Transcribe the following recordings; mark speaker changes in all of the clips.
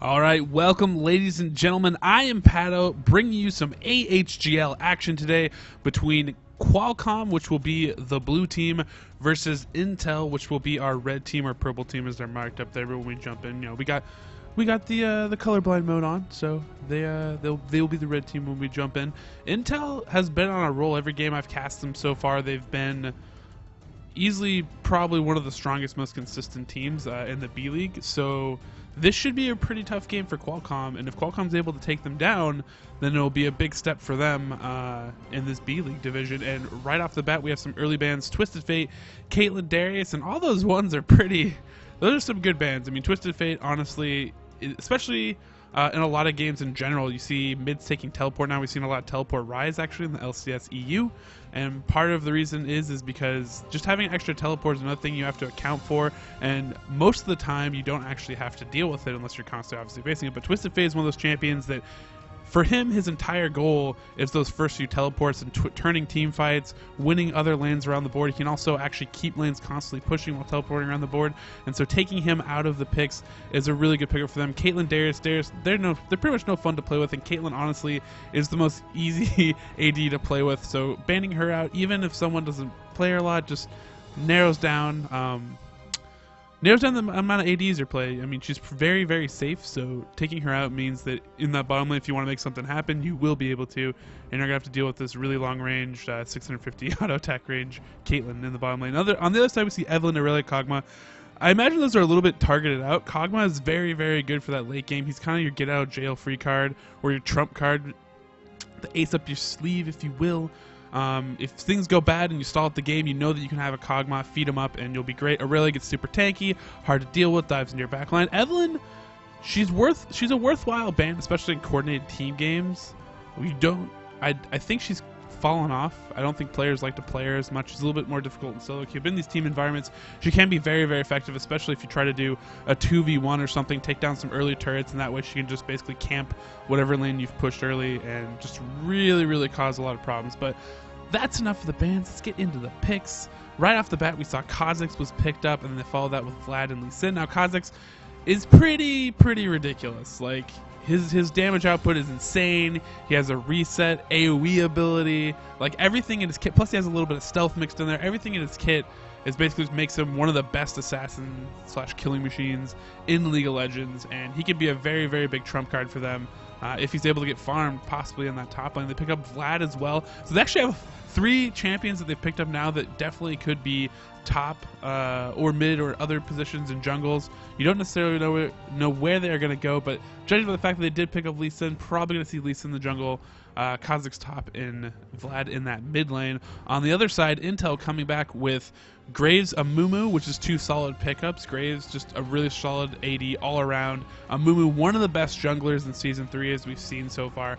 Speaker 1: All right, welcome, ladies and gentlemen. I am Paddo, bringing you some AHGL action today between Qualcomm, which will be the blue team, versus Intel, which will be our red team or purple team, as they're marked up there. But when we jump in, you know, we got the colorblind mode on, so they'll be the red team when we jump in. Intel has been on a roll every game I've cast them so far. They've been easily probably one of the strongest, most consistent teams in the B League. So this should be a pretty tough game for Qualcomm, and if Qualcomm's able to take them down, then it'll be a big step for them in this B League division. And right off the bat, we have some early bans: Twisted Fate, Caitlyn Darius, and all those ones are pretty. Those are some good bans. I mean, Twisted Fate, honestly, especially in a lot of games in general, you see mids taking teleport now. We've seen a lot of teleport rise actually in the LCS EU, and part of the reason is because just having extra teleport is another thing you have to account for, and most of the time you don't actually have to deal with it unless you're constantly obviously facing it. But Twisted Fate is one of those champions that, for him, his entire goal is those first few teleports and turning team fights, winning other lanes around the board. He can also actually keep lanes constantly pushing while teleporting around the board, and so taking him out of the picks is a really good pickup for them. Caitlyn Darius, they're pretty much no fun to play with, and Caitlyn honestly is the most easy AD to play with. So banning her out, even if someone doesn't play her a lot, just narrows down the amount of ADs you play. I mean, she's very, very safe, so taking her out means that in that bottom lane, if you want to make something happen, you will be able to, and you're going to have to deal with this really long-range, 650 auto-attack range Caitlyn in the bottom lane. On the other side, we see Evelynn, Aurelia, Kog'Maw. I imagine those are a little bit targeted out. Kog'Maw is very, very good for that late game. He's kind of your get-out-of-jail-free card, or your trump card, the ace up your sleeve, if you will. If things go bad and you stall at the game, you know that you can have a Kog'Maw, feed him up, and you'll be great. Aurelia gets super tanky, hard to deal with, dives into your backline. Evelynn, she's a worthwhile ban, especially in coordinated team games. I think she's fallen off. I don't think players like to play her as much. She's a little bit more difficult in solo queue. But in these team environments, she can be very, very effective, especially if you try to do a 2v1 or something, take down some early turrets, and that way she can just basically camp whatever lane you've pushed early and just really, really cause a lot of problems. But that's enough of the bans. Let's get into the picks. Right off the bat, we saw Kha'Zix was picked up, and then they followed that with Vlad and Lee Sin. Now, Kha'Zix is pretty ridiculous. Like, his damage output is insane. He has a reset AoE ability. Like, everything in his kit, plus he has a little bit of stealth mixed in there. Everything in his kit is basically makes him one of the best assassin / killing machines in League of Legends, and he could be a very, very big trump card for them if he's able to get farmed, possibly in that top lane. They pick up Vlad as well. So they actually have 3 champions that they've picked up now that definitely could be top or mid or other positions in jungles. You don't necessarily know where they are going to go, but judging by the fact that they did pick up Lee Sin, probably going to see Lee Sin in the jungle, Kha'Zix top, and Vlad in that mid lane. On the other side, Intel coming back with Graves, Amumu, which is 2 solid pickups. Graves, just a really solid AD all around. Amumu, one of the best junglers in Season 3 as we've seen so far.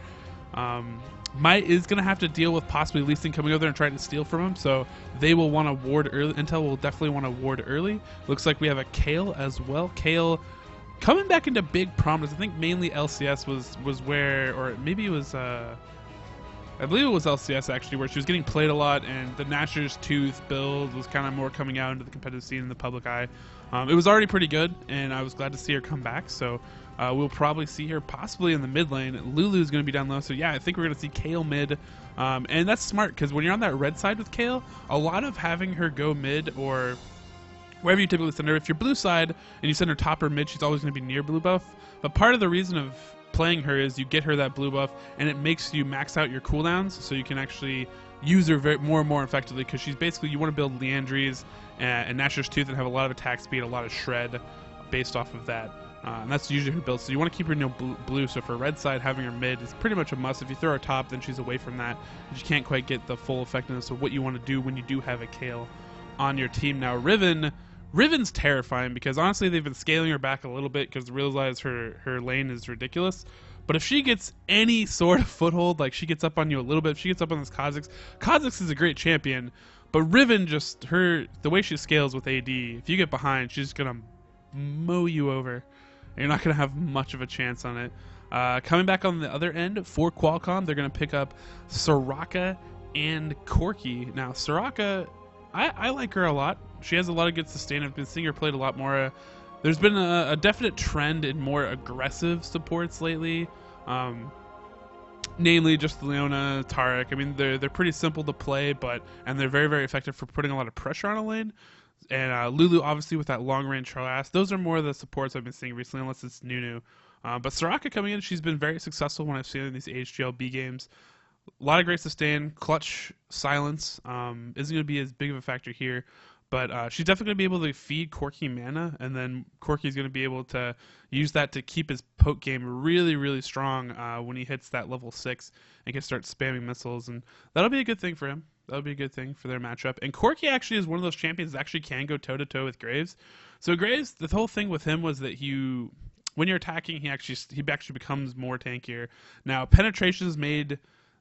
Speaker 1: Might is going to have to deal with possibly Lee Sin coming over there and trying to steal from him, so they will want to ward early. Intel will definitely want to ward early. Looks like we have a Kayle as well. Kayle coming back into big prominence. I think mainly LCS was where, or maybe it was, I believe it was LCS actually, where she was getting played a lot, and the Nashor's Tooth build was kind of more coming out into the competitive scene in the public eye. It was already pretty good, and I was glad to see her come back, so we'll probably see her possibly in the mid lane. Lulu's going to be down low, so yeah, I think we're going to see Kayle mid, and that's smart, because when you're on that red side with Kayle, a lot of having her go mid, or wherever you typically send her, if you're blue side and you send her top or mid, she's always going to be near blue buff. But part of the reason of playing her is you get her that blue buff, and it makes you max out your cooldowns, so you can actually use her more and more effectively, because she's basically, you want to build Leandries and Nashor's Tooth and have a lot of attack speed, a lot of shred based off of that. And that's usually her build, so you want to keep her in blue. So for red side, having her mid is pretty much a must. If you throw her top, then she's away from that. You can't quite get the full effectiveness of what you want to do when you do have a Kayle on your team. Now, Riven's terrifying, because honestly they've been scaling her back a little bit because they realize her lane is ridiculous. But if she gets any sort of foothold, like she gets up on you a little bit, if she gets up on this Kha'Zix is a great champion, but Riven, just the way she scales with AD, if you get behind, she's going to mow you over. You're not going to have much of a chance on it. Coming back on the other end, for Qualcomm, they're going to pick up Soraka and Corki. Now, Soraka, I like her a lot. She has a lot of good sustain. I've been seeing her played a lot more there's been a definite trend in more aggressive supports lately. Namely just Leona, Tarek. I mean, they're pretty simple to play, and they're very, very effective for putting a lot of pressure on a lane. And Lulu, obviously, with that long range Charlas. Those are more of the supports I've been seeing recently, unless it's Nunu. But Soraka coming in, she's been very successful when I've seen her in these AHGL B games. A lot of great sustain, clutch silence isn't going to be as big of a factor here. But she's definitely going to be able to feed Corki mana, and then Corki's going to be able to use that to keep his poke game really, really strong when he hits that level 6 and can start spamming missiles. And that'll be a good thing for him. That'll be a good thing for their matchup. And Corki actually is one of those champions that actually can go toe-to-toe with Graves. So Graves, the whole thing with him was that when you're attacking, he actually becomes more tankier. Now, penetrations made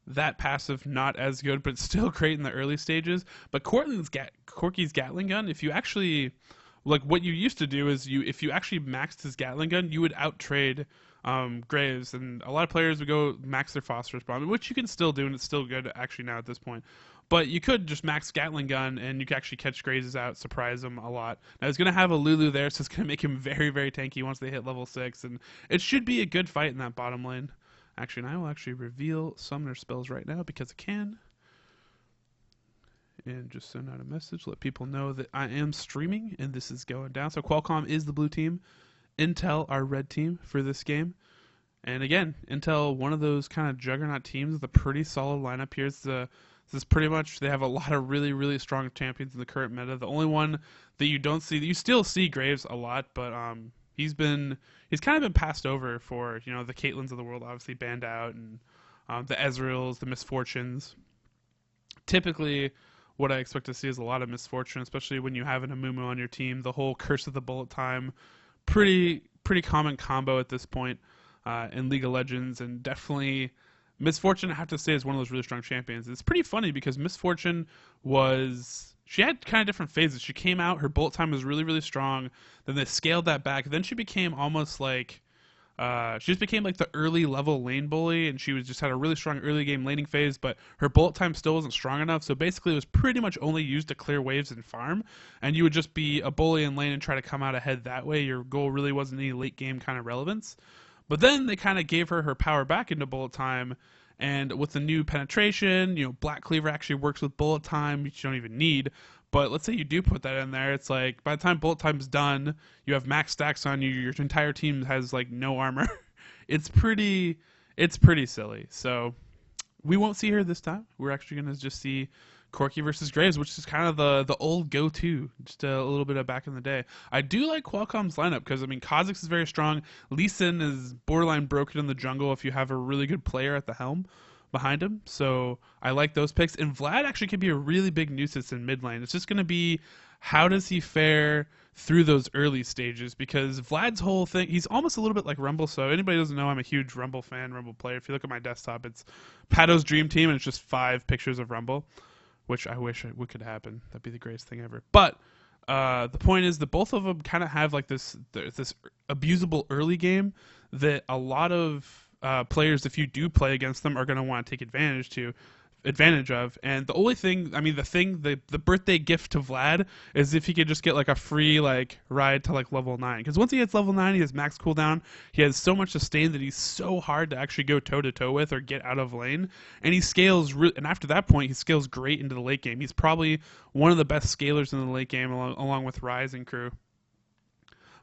Speaker 1: that passive not as good, but still great in the early stages. But Corki's Gatling gun, if you actually, like what you used to do is if you actually maxed his Gatling gun, you would outtrade Graves, and a lot of players would go max their phosphorus bomb, which you can still do, and it's still good actually now at this point. But you could just max Gatling gun, and you could actually catch Graves out, surprise him a lot. Now he's going to have a Lulu there, so it's going to make him very, very tanky once they hit level 6, and it should be a good fight in that bottom lane. Actually, and I will actually reveal summoner spells right now because I can. And just send out a message, let people know that I am streaming and this is going down. So Qualcomm is the blue team, Intel our red team for this game. And again, Intel, one of those kind of juggernaut teams with a pretty solid lineup here. This is pretty much, they have a lot of really, really strong champions in the current meta. The only one that you don't see, you still see Graves a lot, but he's kind of been passed over for, the Caitlyn's of the world, obviously banned out, and the Ezreals, the Misfortunes. Typically, what I expect to see is a lot of misfortune, especially when you have an Amumu on your team. The whole Curse of the Bullet Time, pretty common combo at this point in League of Legends, and definitely Misfortune, I have to say, is one of those really strong champions. It's pretty funny because Misfortune she had kind of different phases. She came out, her bullet time was really, really strong. Then they scaled that back. Then she became almost like, she just became like the early level lane bully, and she just had a really strong early game laning phase, but her bullet time still wasn't strong enough. So basically it was pretty much only used to clear waves and farm, and you would just be a bully in lane and try to come out ahead that way. Your goal really wasn't any late game kind of relevance. But then they kind of gave her power back into bullet time. And with the new penetration, Black Cleaver actually works with bullet time, which you don't even need. But let's say you do put that in there, it's like by the time bullet time's done, you have max stacks on you, your entire team has like no armor. It's pretty silly. So we won't see her this time. We're actually gonna just see Corki versus Graves, which is kind of the old go-to, just a little bit of back in the day. I do like Qualcomm's lineup because, Kha'Zix is very strong. Lee Sin is borderline broken in the jungle if you have a really good player at the helm behind him. So I like those picks. And Vlad actually could be a really big nuisance in mid lane. It's just going to be how does he fare through those early stages, because Vlad's whole thing, he's almost a little bit like Rumble. So anybody who doesn't know, I'm a huge Rumble fan, Rumble player. If you look at my desktop, it's Paddo's Dream Team, and it's just 5 pictures of Rumble, which I wish could happen. That'd be the greatest thing ever. But the point is that both of them kind of have like this abusable early game that a lot of players, if you do play against them, are going to want to take advantage of. And the only thing, the birthday gift to Vlad is if he could just get like a free like ride to like level 9, because once he hits level 9, he has max cooldown, he has so much sustain that he's so hard to actually go toe to toe with or get out of lane, and he scales and after that point he scales great into the late game. He's probably one of the best scalers in the late game along with Rise and crew.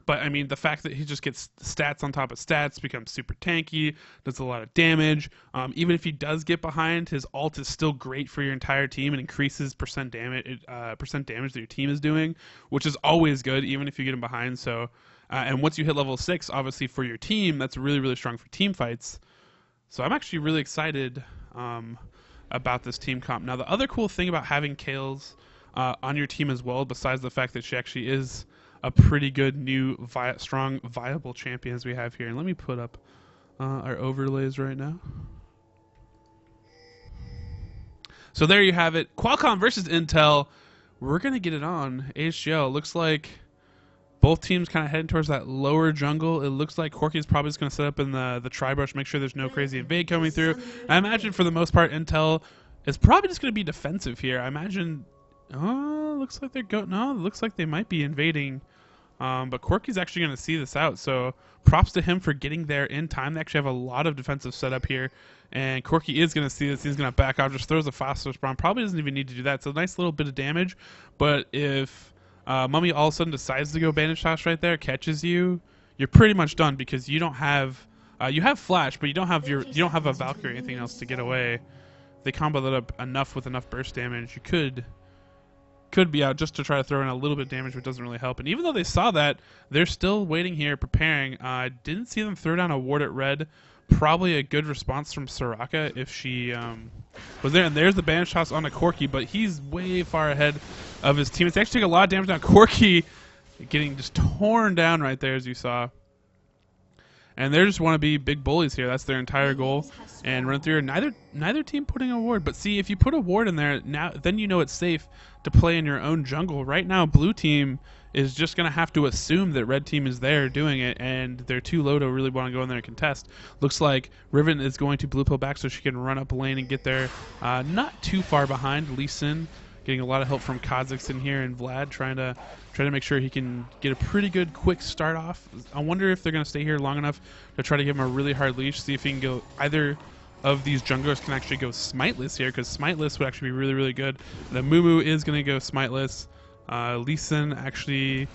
Speaker 1: But, the fact that he just gets stats on top of stats, becomes super tanky, does a lot of damage. Even if he does get behind, his ult is still great for your entire team and increases percent damage that your team is doing, which is always good, even if you get him behind. So, and once you hit level 6, obviously for your team, that's really, really strong for team fights. So I'm actually really excited about this team comp. Now, the other cool thing about having Kales on your team as well, besides the fact that she actually is a pretty good new strong viable champions we have here. And let me put up our overlays right now. So there you have it. Qualcomm versus Intel. We're going to get it on AHGL. Looks like both teams kind of heading towards that lower jungle. It looks like Corki's probably just going to set up in the tri-brush, make sure there's no crazy invade coming through. I imagine for the most part, Intel is probably just going to be defensive here. I imagine... Oh, looks like they're looks like they might be invading But Corky's actually going to see this out, so props to him for getting there in time. They actually have a lot of defensive setup here, and Corky is going to see this. He's going to back off, just throws a phosphorus bomb. Probably doesn't even need to do that. So a nice little bit of damage, but if Mummy all of a sudden decides to go bandage toss right there, catches you, you're pretty much done because you don't have you have flash, but you don't have a Valkyrie or anything else to get away. They combo that up enough with enough burst damage. You could be out just to try to throw in a little bit of damage, but doesn't really help. And even though they saw that, they're still waiting here, preparing. I didn't see them throw down a ward at red. Probably a good response from Soraka if she was there. And there's the bandage toss on a Corky, but he's way far ahead of his team. It's actually taking a lot of damage now. Corky getting just torn down right there, as you saw. And they just want to be big bullies here. That's their entire goal. And run through. Neither team putting a ward. But see, if you put a ward in there, then you know it's safe to play in your own jungle. Right now, blue team is just going to have to assume that red team is there doing it, and they're too low to really want to go in there and contest. Looks like Riven is going to blue pill back so she can run up lane and get there not too far behind. Lee Sin getting a lot of help from Kazakhstan here, and Vlad trying to make sure he can get a pretty good quick start off. I wonder if they're going to stay here long enough to try to give him a really hard leash, see if he can go either of these junglers can actually go smiteless here, because smiteless would actually be really, really good. The Mumu is going to go smiteless. Lee Sin actually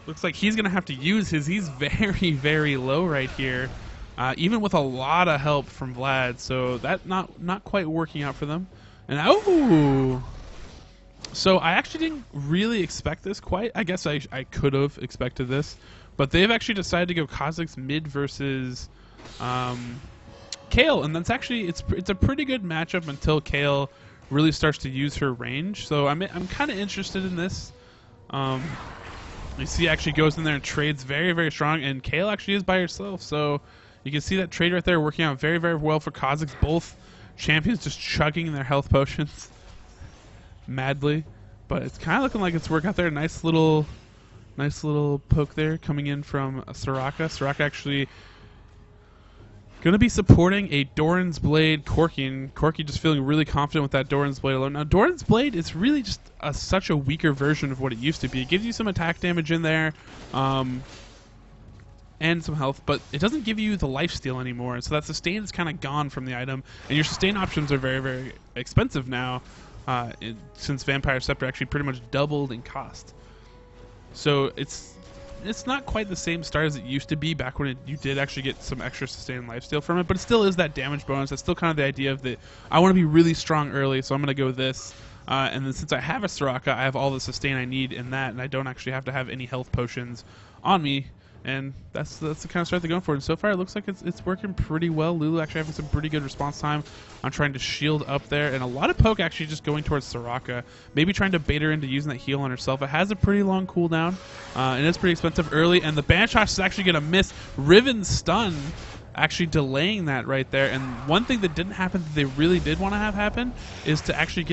Speaker 1: looks like he's going to have to use his. He's very, very low right here, even with a lot of help from Vlad. So that not quite working out for them. And oh, so I actually didn't really expect this quite. I guess I could have expected this, but they've actually decided to go Kazakhs mid versus Kale, and that's actually it's a pretty good matchup until Kale really starts to use her range. So I'm kind of interested in this. You see, actually goes in there and trades very, very strong, and Kale actually is by herself. So you can see that trade right there working out very, very well for Kazakhs. Both champions just chugging their health potions madly, but it's kind of looking like it's working out there. Nice little poke there coming in from Soraka. Soraka actually going to be supporting a Doran's Blade Corky, and Corky just feeling really confident with that Doran's Blade alone. Now, Doran's Blade is really just such a weaker version of what it used to be. It gives you some attack damage in there, and some health, but it doesn't give you the lifesteal anymore. So that sustain is kind of gone from the item, and your sustain options are very, very expensive now, since Vampire Scepter actually pretty much doubled in cost. So it's not quite the same start as it used to be back when you did actually get some extra sustain and lifesteal from it, but it still is that damage bonus. That's still kind of the idea of the, I want to be really strong early, so I'm going to go this. And then since I have a Soraka, I have all the sustain I need in that, and I don't actually have to have any health potions on me. And that's the kind of start they're going for. And so far, it looks like it's working pretty well. Lulu actually having some pretty good response time on trying to shield up there. And a lot of poke actually just going towards Soraka. Maybe trying to bait her into using that heal on herself. It has a pretty long cooldown. And it's pretty expensive early. And the Banish Toss is actually going to miss. Riven's stun actually delaying that right there. And one thing that didn't happen that they really did want to have happen is to actually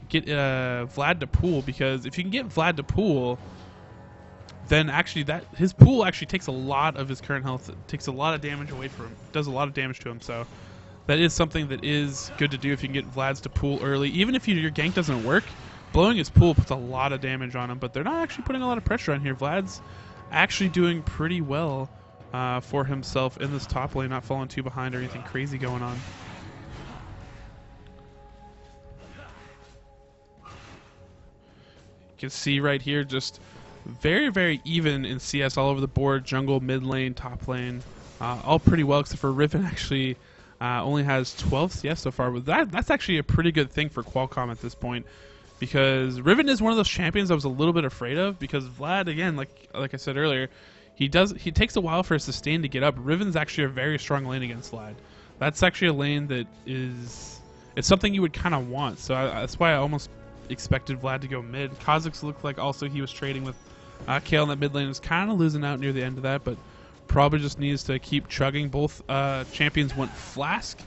Speaker 1: get Vlad to pool. Because if you can get Vlad to pool, then actually his pool actually takes a lot of his current health. It takes a lot of damage away from him. Does a lot of damage to him. So that is something that is good to do if you can get Vlad's to pool early. Even if your gank doesn't work, blowing his pool puts a lot of damage on him. But they're not actually putting a lot of pressure on here. Vlad's actually doing pretty well for himself in this top lane, not falling too behind or anything crazy going on. You can see right here just very, very even in CS all over the board. Jungle, mid lane, top lane, all pretty well, except for Riven actually only has 12 CS so far. But that's actually a pretty good thing for Qualcomm at this point, because Riven is one of those champions I was a little bit afraid of, because Vlad, again, like I said earlier, he takes a while for his sustain to get up. Riven's actually a very strong lane against Vlad. That's actually a lane that it's something you would kind of want. So that's why I almost expected Vlad to go mid. Kazakhs looked like also he was trading with Kale in that mid lane. Was kind of losing out near the end of that, but probably just needs to keep chugging. Both champions went Flask,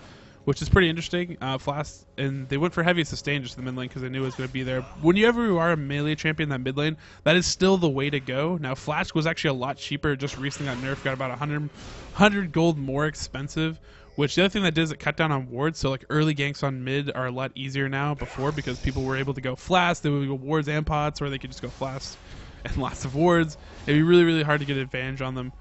Speaker 1: which is pretty interesting. Flask, and they went for heavy sustain just in the mid lane because they knew it was going to be there. Whenever you are a melee champion in that mid lane, that is still the way to go. Now, Flask was actually a lot cheaper. Just recently got nerfed, got about 100 gold more expensive. Which the other thing that did is it cut down on wards, so like early ganks on mid are a lot easier now before, because people were able to go Flask, they would go wards and pots, or they could just go Flask and lots of wards, it'd be really, really hard to get advantage on them.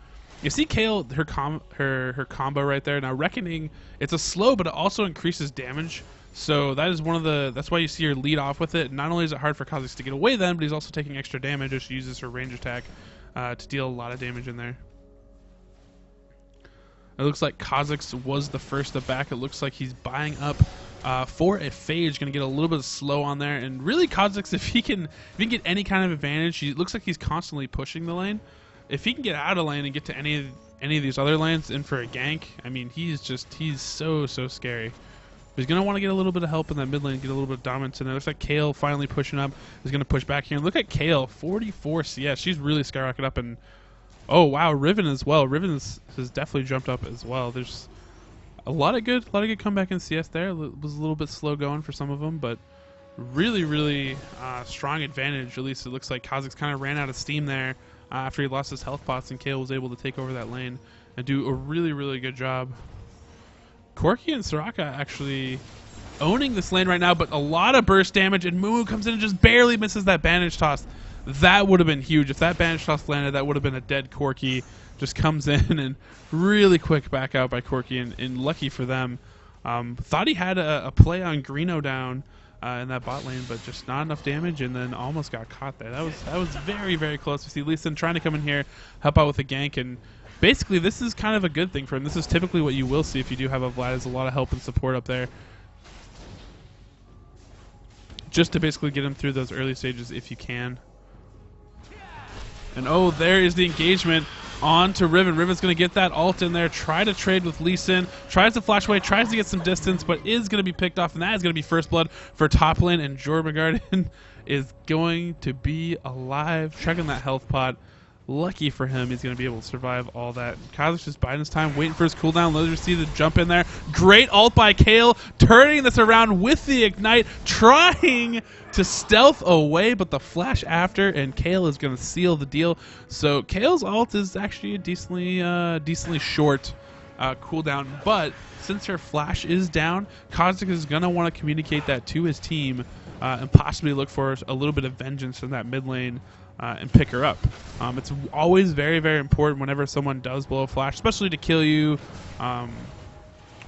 Speaker 1: You see Kayle, her combo right there. Now Reckoning, it's a slow, but it also increases damage. So that is that's why you see her lead off with it. Not only is it hard for Kha'Zix to get away then, but he's also taking extra damage as she uses her range attack to deal a lot of damage in there. It looks like Kha'Zix was the first to back. It looks like he's buying up for a Phage. Going to get a little bit of slow on there. And really Kha'Zix, if he can get any kind of advantage, he looks like he's constantly pushing the lane. If he can get out of lane and get to any of these other lanes in for a gank, I mean, he's so scary. He's going to want to get a little bit of help in that mid lane, get a little bit of dominance. And it looks like Kayle finally pushing up is going to push back here. And look at Kayle, 44 CS. She's really skyrocketed up. And oh wow, Riven as well. Riven has definitely jumped up as well. There's a lot of good comeback in CS there. It was a little bit slow going for some of them, but really strong advantage. At least it looks like Kha'Zix kind of ran out of steam there after he lost his health pots, and Kayle was able to take over that lane and do a really good job. Corki and Soraka actually owning this lane right now, but a lot of burst damage, and Mumu comes in and just barely misses that bandage toss. That would have been huge. If that bandage toss landed, that would have been a dead Corki. Just comes in and really quick back out by Corki, and lucky for them. Thought he had a play on Greeno down in that bot lane, but just not enough damage, and then almost got caught there. That was very close. We see Lee Sin trying to come in here, help out with a gank, and basically this is kind of a good thing for him. This is typically what you will see if you do have a Vlad, is a lot of help and support up there, just to basically get him through those early stages if you can. And oh, there is the engagement onto Riven. Riven's going to get that ult in there, try to trade with Lee Sin, tries to flash away, tries to get some distance, but is going to be picked off, and that is going to be first blood for top lane, and Jormungandr is going to be alive, checking that health pot. Lucky for him, he's going to be able to survive all that. Kha'Zix just biding his time, waiting for his cooldown. Let us see the jump in there. Great ult by Kayle, turning this around with the ignite, trying to stealth away, but the flash after, and Kayle is going to seal the deal. So Kayle's ult is actually a decently short cooldown, but since her flash is down, Kha'Zix is going to want to communicate that to his team and possibly look for a little bit of vengeance in that mid lane. And pick her up. It's always very important whenever someone does blow a flash, especially to kill you,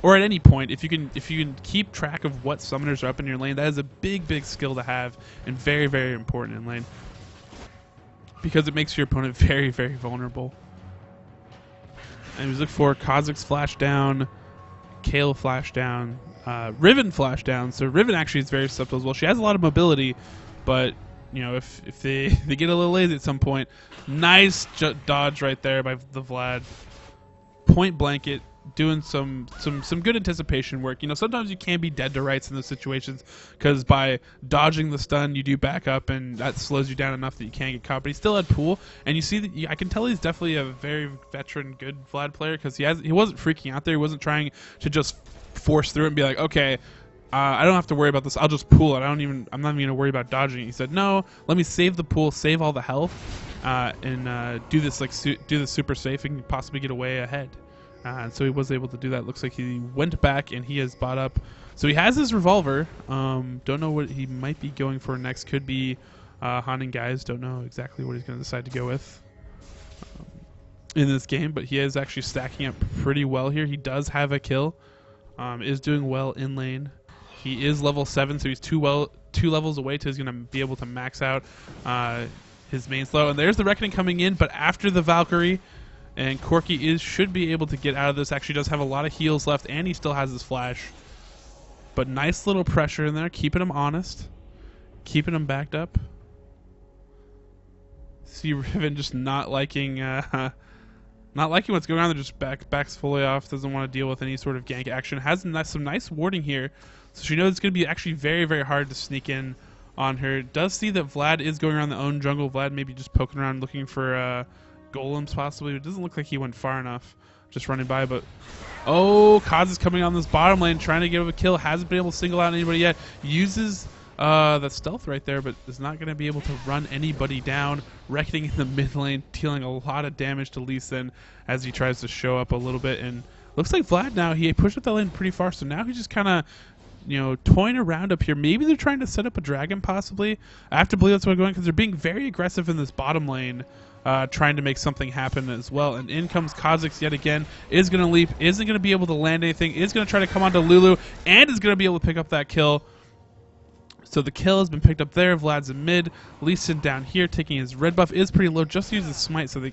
Speaker 1: or at any point. If you can keep track of what summoners are up in your lane, that is a big skill to have, and very important in lane, because it makes your opponent very vulnerable. And we look for Kha'Zix flash down, Kayle flash down, Riven flash down. So Riven actually is very susceptible as well. She has a lot of mobility, but you know, if they get a little lazy at some point. Nice dodge right there by the Vlad. Point blanket, doing some good anticipation work. You know, sometimes you can be dead to rights in those situations, because by dodging the stun, you do back up, and that slows you down enough that you can't get caught. But he still had pool, and you see that I can tell he's definitely a very veteran, good Vlad player, because he wasn't freaking out there. He wasn't trying to just force through it and be like, okay, I don't have to worry about this. I'll just pool it. I'm not even gonna worry about dodging it. He said, no, let me save the pool, save all the health, and do this super safe and possibly get away ahead. And so he was able to do that. Looks like he went back and he has bought up. So he has his revolver. Don't know what he might be going for next. Could be haunting guys. Don't know exactly what he's gonna decide to go with in this game. But he is actually stacking up pretty well here. He does have a kill. Is doing well in lane. He is level 7, so he's two levels away till he's going to be able to max out his main slow. And there's the Reckoning coming in, but after the Valkyrie, and Corki should be able to get out of this. Actually does have a lot of heals left, and he still has his flash. But nice little pressure in there, keeping him honest, keeping him backed up. See Riven just not liking what's going on. They're just backs fully off, doesn't want to deal with any sort of gank action. Has some nice warding here. So she knows it's going to be actually very hard to sneak in on her. Does see that Vlad is going around the own jungle. Vlad maybe just poking around looking for golems possibly. It doesn't look like he went far enough. Just running by, but oh, Kaz is coming on this bottom lane trying to get a kill. Hasn't been able to single out anybody yet. Uses the stealth right there, but is not going to be able to run anybody down. Reckoning in the mid lane, dealing a lot of damage to Lee Sin as he tries to show up a little bit. And looks like Vlad now, he pushed up that lane pretty far, so now he's just kind of toying around up here. Maybe they're trying to set up a dragon, possibly. I have to believe that's what's going on because they're being very aggressive in this bottom lane, trying to make something happen as well. And in comes Kha'Zix yet again. Is going to leap, isn't going to be able to land anything, is going to try to come onto Lulu, and is going to be able to pick up that kill. So the kill has been picked up there. Vlad's in mid. Lee Sin down here taking his red buff. Is pretty low. Just uses smite, so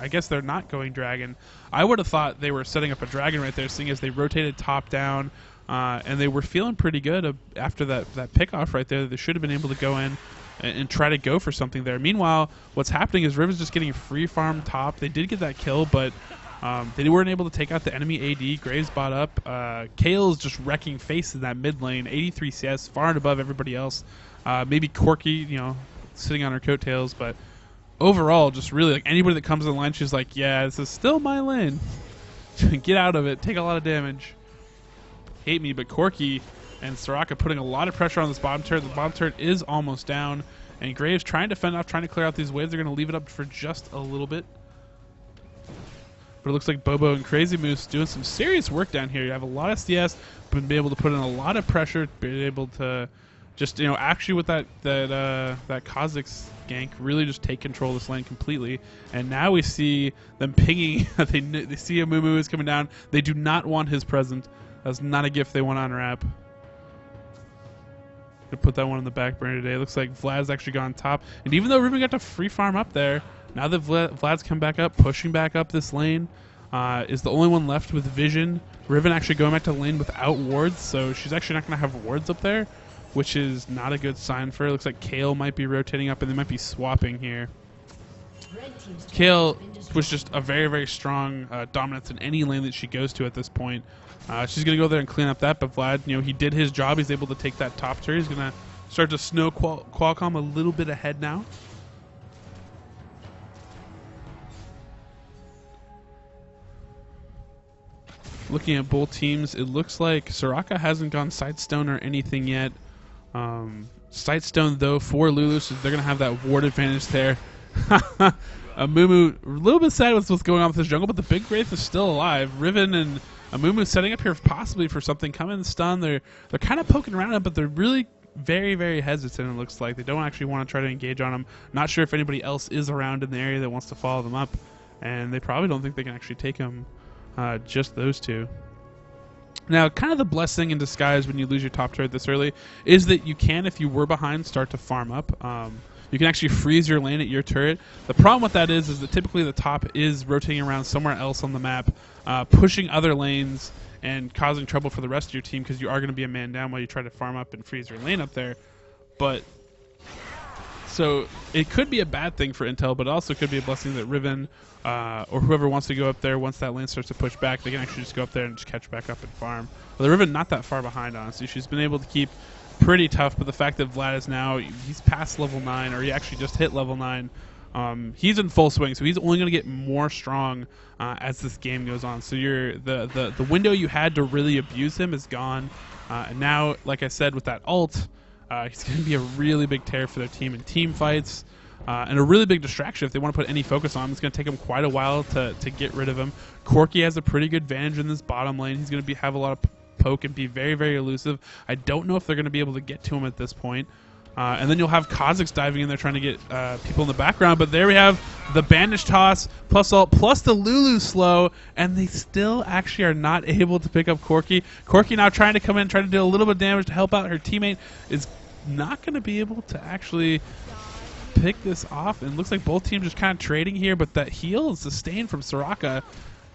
Speaker 1: I guess they're not going dragon. I would have thought they were setting up a dragon right there, seeing as they rotated top down, and they were feeling pretty good after that pick off right there. They should have been able to go in and try to go for something there. Meanwhile, what's happening is Riven's just getting free farm top. They did get that kill, but they weren't able to take out the enemy AD. Graves bought up. Kale's just wrecking face in that mid lane. 83 CS, far and above everybody else. Maybe Corki, sitting on her coattails, but overall, just really like anybody that comes in the line, she's like, yeah, this is still my lane. Get out of it. Take a lot of damage. Hate me, but Corki and Soraka putting a lot of pressure on this bottom turret. The bottom turret is almost down, and Graves trying to fend off, trying to clear out these waves. They're going to leave it up for just a little bit. But it looks like Bobo and Crazy Moose doing some serious work down here. You have a lot of CS, but be able to put in a lot of pressure, be able to just, actually with that Kha'Zix gank, really just take control of this lane completely. And now we see them pinging. They see a Mumu is coming down. They do not want his present. That's not a gift they want to unwrap. To put that one on the back burner today. It looks like Vlad's actually gone top. And even though Riven got to free farm up there, now that Vlad's come back up, pushing back up this lane, is the only one left with vision. Riven actually going back to the lane without wards, so she's actually not going to have wards up there, which is not a good sign for her. Looks like Kale might be rotating up, and they might be swapping here. Kale was just a very, very strong dominance in any lane that she goes to at this point. She's going to go there and clean up that, but Vlad, he did his job. He's able to take that top turret. He's going to start to snow Qualcomm a little bit ahead now. Looking at both teams, it looks like Soraka hasn't gone Sightstone or anything yet. Sightstone, though, for Lulu, so they're going to have that ward advantage there. Amumu, a little bit sad with what's going on with this jungle, but the big Wraith is still alive. Riven and Amumu setting up here possibly for something. Come in stun. They're kind of poking around him, but they're really very, very hesitant, it looks like. They don't actually want to try to engage on him. Not sure if anybody else is around in the area that wants to follow them up, and they probably don't think they can actually take him. Just those two. Now, kind of the blessing in disguise when you lose your top turret this early is that you can, if you were behind, start to farm up. You can actually freeze your lane at your turret. The problem with that is that typically the top is rotating around somewhere else on the map, pushing other lanes and causing trouble for the rest of your team because you are going to be a man down while you try to farm up and freeze your lane up there. But so it could be a bad thing for Intel, but it also could be a blessing that Riven or whoever wants to go up there, once that lane starts to push back, they can actually just go up there and just catch back up and farm. But the Riven not that far behind, honestly. She's been able to keep pretty tough, but the fact that Vlad is now, he's past level 9, or he actually just hit level 9. He's in full swing, so he's only going to get more strong as this game goes on. So the window you had to really abuse him is gone. And now, like I said, with that ult, he's going to be a really big terror for their team in team fights, and a really big distraction if they want to put any focus on him. It's going to take them quite a while to get rid of him. Corki has a pretty good advantage in this bottom lane. He's going to have a lot of poke and be very, very elusive. I don't know if they're going to be able to get to him at this point. And then you'll have Kha'Zix diving in there trying to get people in the background. But there we have the bandage toss, plus ult, plus the Lulu slow, and they still actually are not able to pick up Corki. Corki now trying to come in, trying to do a little bit of damage to help out her teammate, is not going to be able to actually pick this off. And it looks like both teams just kind of trading here, but that heal and sustain from Soraka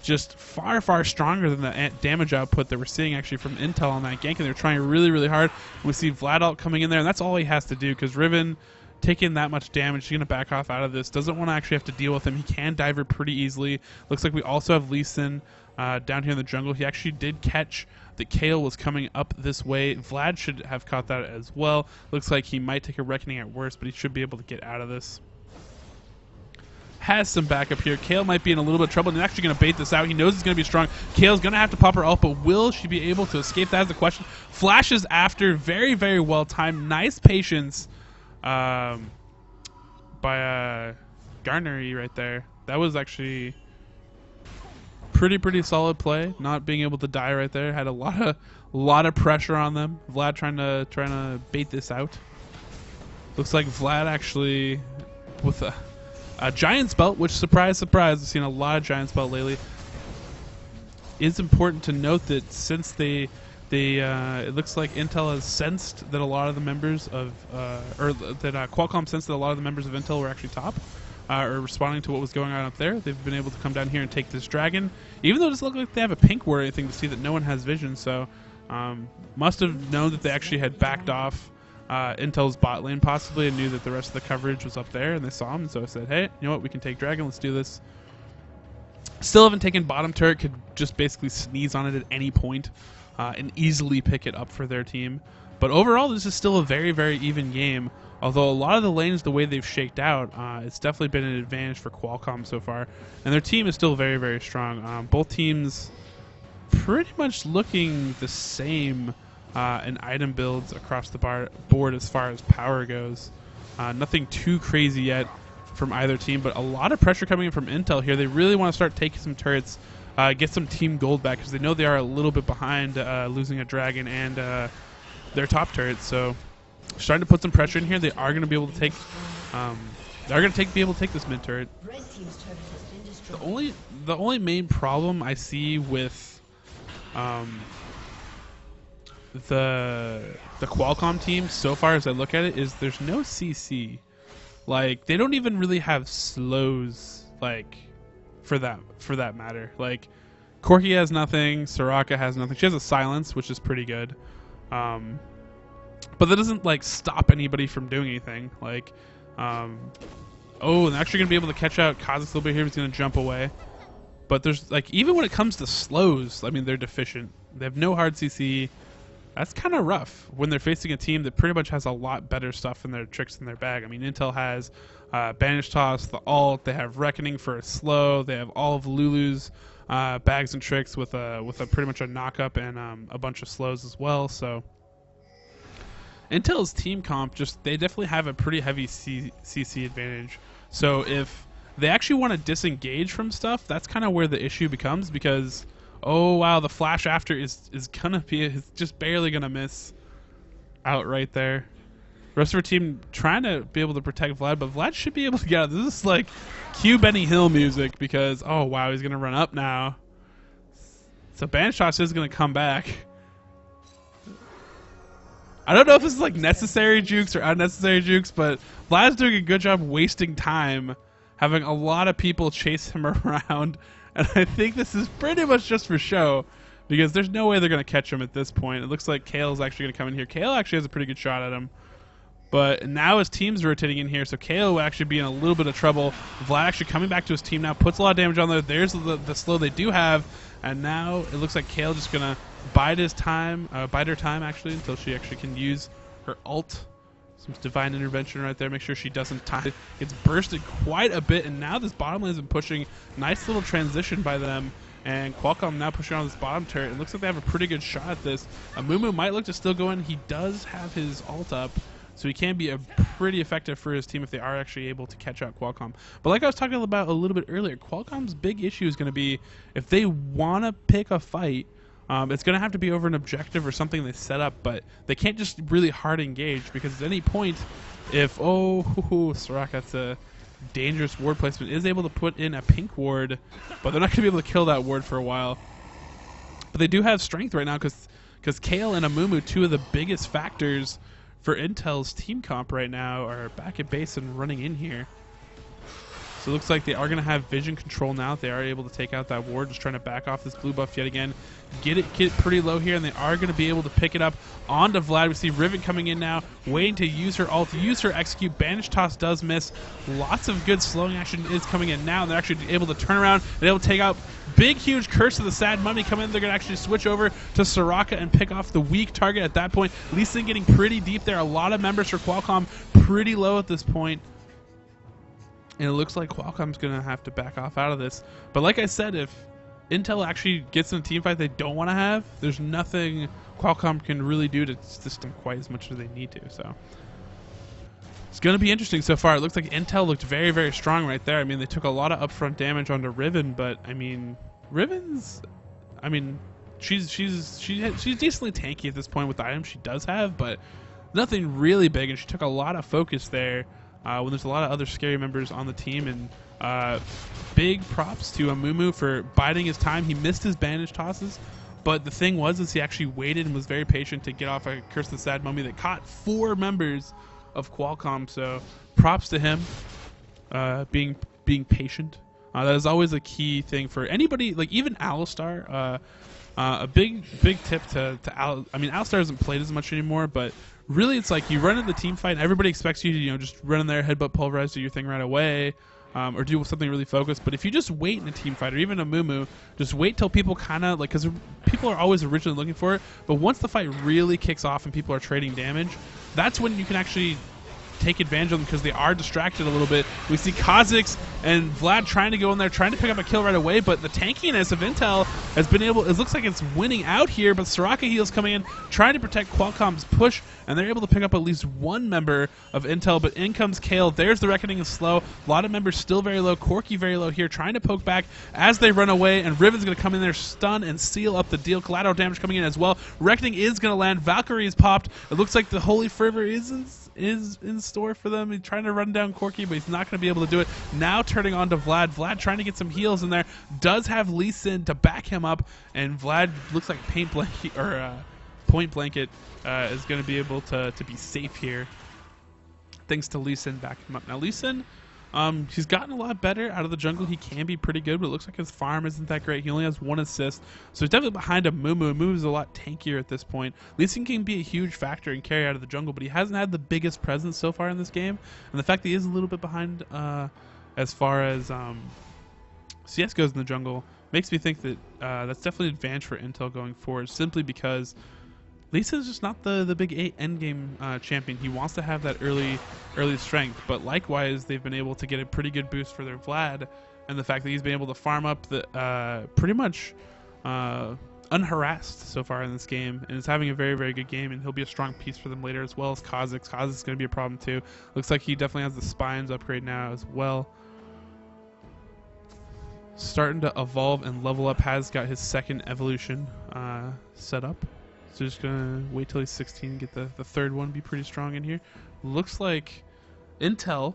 Speaker 1: just far, far stronger than the damage output that we're seeing actually from Intel on that gank, and they're trying really, really hard. We see Vlad ult coming in there, and that's all he has to do, because Riven taking that much damage, he's going to back off out of this, doesn't want to actually have to deal with him. He can dive her pretty easily. Looks like we also have Lee Sin down here in the jungle. He actually did catch that Kale was coming up this way. Vlad should have caught that as well. Looks like he might take a reckoning at worst, but he should be able to get out of this. Has some backup here. Kale might be in a little bit of trouble, and he's actually going to bait this out. He knows he's going to be strong. Kale's going to have to pop her ult, but will she be able to escape? That's the question. Flashes after. Very, very well timed. Nice patience by Garnery right there. That was actually pretty solid play. Not being able to die right there. Had a lot A lot of pressure on them. Vlad trying to bait this out. Looks like Vlad actually with a Giant's Belt, which surprise, surprise, we've seen a lot of Giant's Belt lately. It's important to note that since it looks like Intel has sensed that a lot of the members of, Qualcomm sensed that a lot of the members of Intel were actually top, or responding to what was going on up there. They've been able to come down here and take this dragon, even though it doesn't look like they have a pink ward or anything to see that no one has vision. So must have known that they actually had backed off Intel's bot lane possibly and knew that the rest of the coverage was up there, and they saw him, and so said, hey, you know what, we can take dragon, let's do this. Still haven't taken bottom turret, could just basically sneeze on it at any point and easily pick it up for their team. But overall, this is still a very, very even game. Although a lot of the lanes, the way they've shaked out, it's definitely been an advantage for Qualcomm so far. And their team is still very, very strong. Both teams pretty much looking the same in item builds across the board as far as power goes. Nothing too crazy yet from either team, but a lot of pressure coming in from Intel here. They really want to start taking some turrets, get some team gold back, because they know they are a little bit behind losing a dragon and their top turret. So starting to put some pressure in here. They are going to be able to take be able to take this mid turret. The only main problem I see with the Qualcomm team so far as I look at it is there's no CC. Like, they don't even really have slows, like, for that matter. Like, Corki has nothing, Soraka has nothing. She has a silence, which is pretty good. But that doesn't, like, stop anybody from doing anything. Like, oh, and they're actually going to be able to catch out Kha'Zix a little bit here. He's going to jump away. But there's, like, even when it comes to slows, I mean, they're deficient. They have no hard CC. That's kind of rough when they're facing a team that pretty much has a lot better stuff in their tricks in their bag. I mean, Intel has Banish Toss, the ult. They have Reckoning for a slow. They have all of Lulu's bags and tricks with a pretty much a knock-up and a bunch of slows as well. So Intel's team comp, they definitely have a pretty heavy CC advantage. So if they actually want to disengage from stuff, that's kind of where the issue becomes, because oh wow, the flash after is gonna be just barely gonna miss out right there. The rest of our team trying to be able to protect Vlad, but Vlad should be able to get out. This is like cue Benny Hill music, because oh wow, he's gonna run up now. So Banshot is gonna come back. I don't know if this is like necessary jukes or unnecessary jukes, but Vlad's doing a good job wasting time, having a lot of people chase him around. And I think this is pretty much just for show, because there's no way they're going to catch him at this point. It looks like Kale's actually going to come in here. Kale actually has a pretty good shot at him. But now his team's rotating in here, so Kale will actually be in a little bit of trouble. Vlad actually coming back to his team now, puts a lot of damage on there. There's the slow they do have. And now it looks like Kale just going to bide her time actually, until she actually can use her ult. Some divine intervention right there. Make sure she doesn't die. Gets bursted quite a bit, and now this bottom lane has been pushing. Nice little transition by them, and Qualcomm now pushing on this bottom turret. It looks like they have a pretty good shot at this. Amumu might look to still go in. He does have his ult up, so he can be pretty effective for his team if they are actually able to catch out Qualcomm. But like I was talking about a little bit earlier, Qualcomm's big issue is going to be if they want to pick a fight, it's going to have to be over an objective or something they set up, but they can't just really hard engage, because at any point, if, Soraka, that's a dangerous ward placement, is able to put in a pink ward, but they're not going to be able to kill that ward for a while. But they do have strength right now, because Kale and Amumu, two of the biggest factors for Intel's team comp right now, are back at base and running in here. So it looks like they are going to have vision control now. They are able to take out that ward, just trying to back off this blue buff yet again. Get it pretty low here, and they are going to be able to pick it up onto Vlad. We see Riven coming in now, waiting to use her ult, use her execute. Banish Toss does miss. Lots of good slowing action is coming in now. They're actually able to turn around and able to take out big, huge Curse of the Sad Mummy come in. They're going to actually switch over to Soraka and pick off the weak target at that point. Lee Sin getting pretty deep there. A lot of members for Qualcomm pretty low at this point. And it looks like Qualcomm's going to have to back off out of this. But like I said, if Intel actually gets in a team fight they don't want to have, there's nothing Qualcomm can really do to assist them quite as much as they need to. So it's going to be interesting so far. It looks like Intel looked very, very strong right there. I mean, they took a lot of upfront damage onto Riven, but I mean, Riven's, I mean, she's decently tanky at this point with the items she does have, but nothing really big. And she took a lot of focus there when there's a lot of other scary members on the team. And big props to Amumu for biding his time. He missed his bandage tosses, but the thing was is he actually waited and was very patient to get off a Curse the Sad Mummy that caught 4 members of Qualcomm. So props to him being patient. That is always a key thing for anybody, like even Alistar. A big tip to Al. I mean, Alistar hasn't played as much anymore, but really it's like you run into the team fight and everybody expects you to, just run in there, headbutt, pulverize, do your thing right away, or do something really focused. But if you just wait in a team fight, or even a Mumu, just wait till people kind of like, because people are always originally looking for it, but once the fight really kicks off and people are trading damage, that's when you can actually take advantage of them, because they are distracted a little bit. We see Kha'Zix and Vlad trying to go in there, trying to pick up a kill right away, but the tankiness of Intel has been able, it looks like it's winning out here, but Soraka heals coming in, trying to protect Qualcomm's push, and they're able to pick up at least 1 member of Intel, but in comes Kale. There's the Reckoning is slow. A lot of members still very low. Corki very low here, trying to poke back as they run away, and Riven's going to come in there, stun, and seal up the deal. Collateral damage coming in as well. Reckoning is going to land. Valkyrie is popped. It looks like the Holy Fervor is in store for them. He's trying to run down Corki, but he's not going to be able to do it. Now turning on to Vlad. Vlad trying to get some heals in there. Does have Lee Sin to back him up, and Vlad looks like Point Blanket is going to be able to be safe here, thanks to Lee Sin backing him up. Now Lee Sin, he's gotten a lot better out of the jungle. He can be pretty good, but it looks like his farm isn't that great. He only has 1 assist, so he's definitely behind a Mumu. Mumu's a lot tankier at this point. Lee Sin can be a huge factor and carry out of the jungle, but he hasn't had the biggest presence so far in this game. And the fact that he is a little bit behind as far as CS goes in the jungle makes me think that that's definitely an advantage for Intel going forward, simply because Lee Sin's just not the big endgame champion. He wants to have that early strength, but likewise, they've been able to get a pretty good boost for their Vlad, and the fact that he's been able to farm up the pretty much unharassed so far in this game, and is having a very good game, and he'll be a strong piece for them later, as well as Kha'Zix. Kha'Zix is going to be a problem too. Looks like he definitely has the spines upgrade now as well. Starting to evolve and level up. Has got his 2nd evolution set up. So just gonna wait till he's 16 and get the 3rd one. Be pretty strong in here. Looks like Intel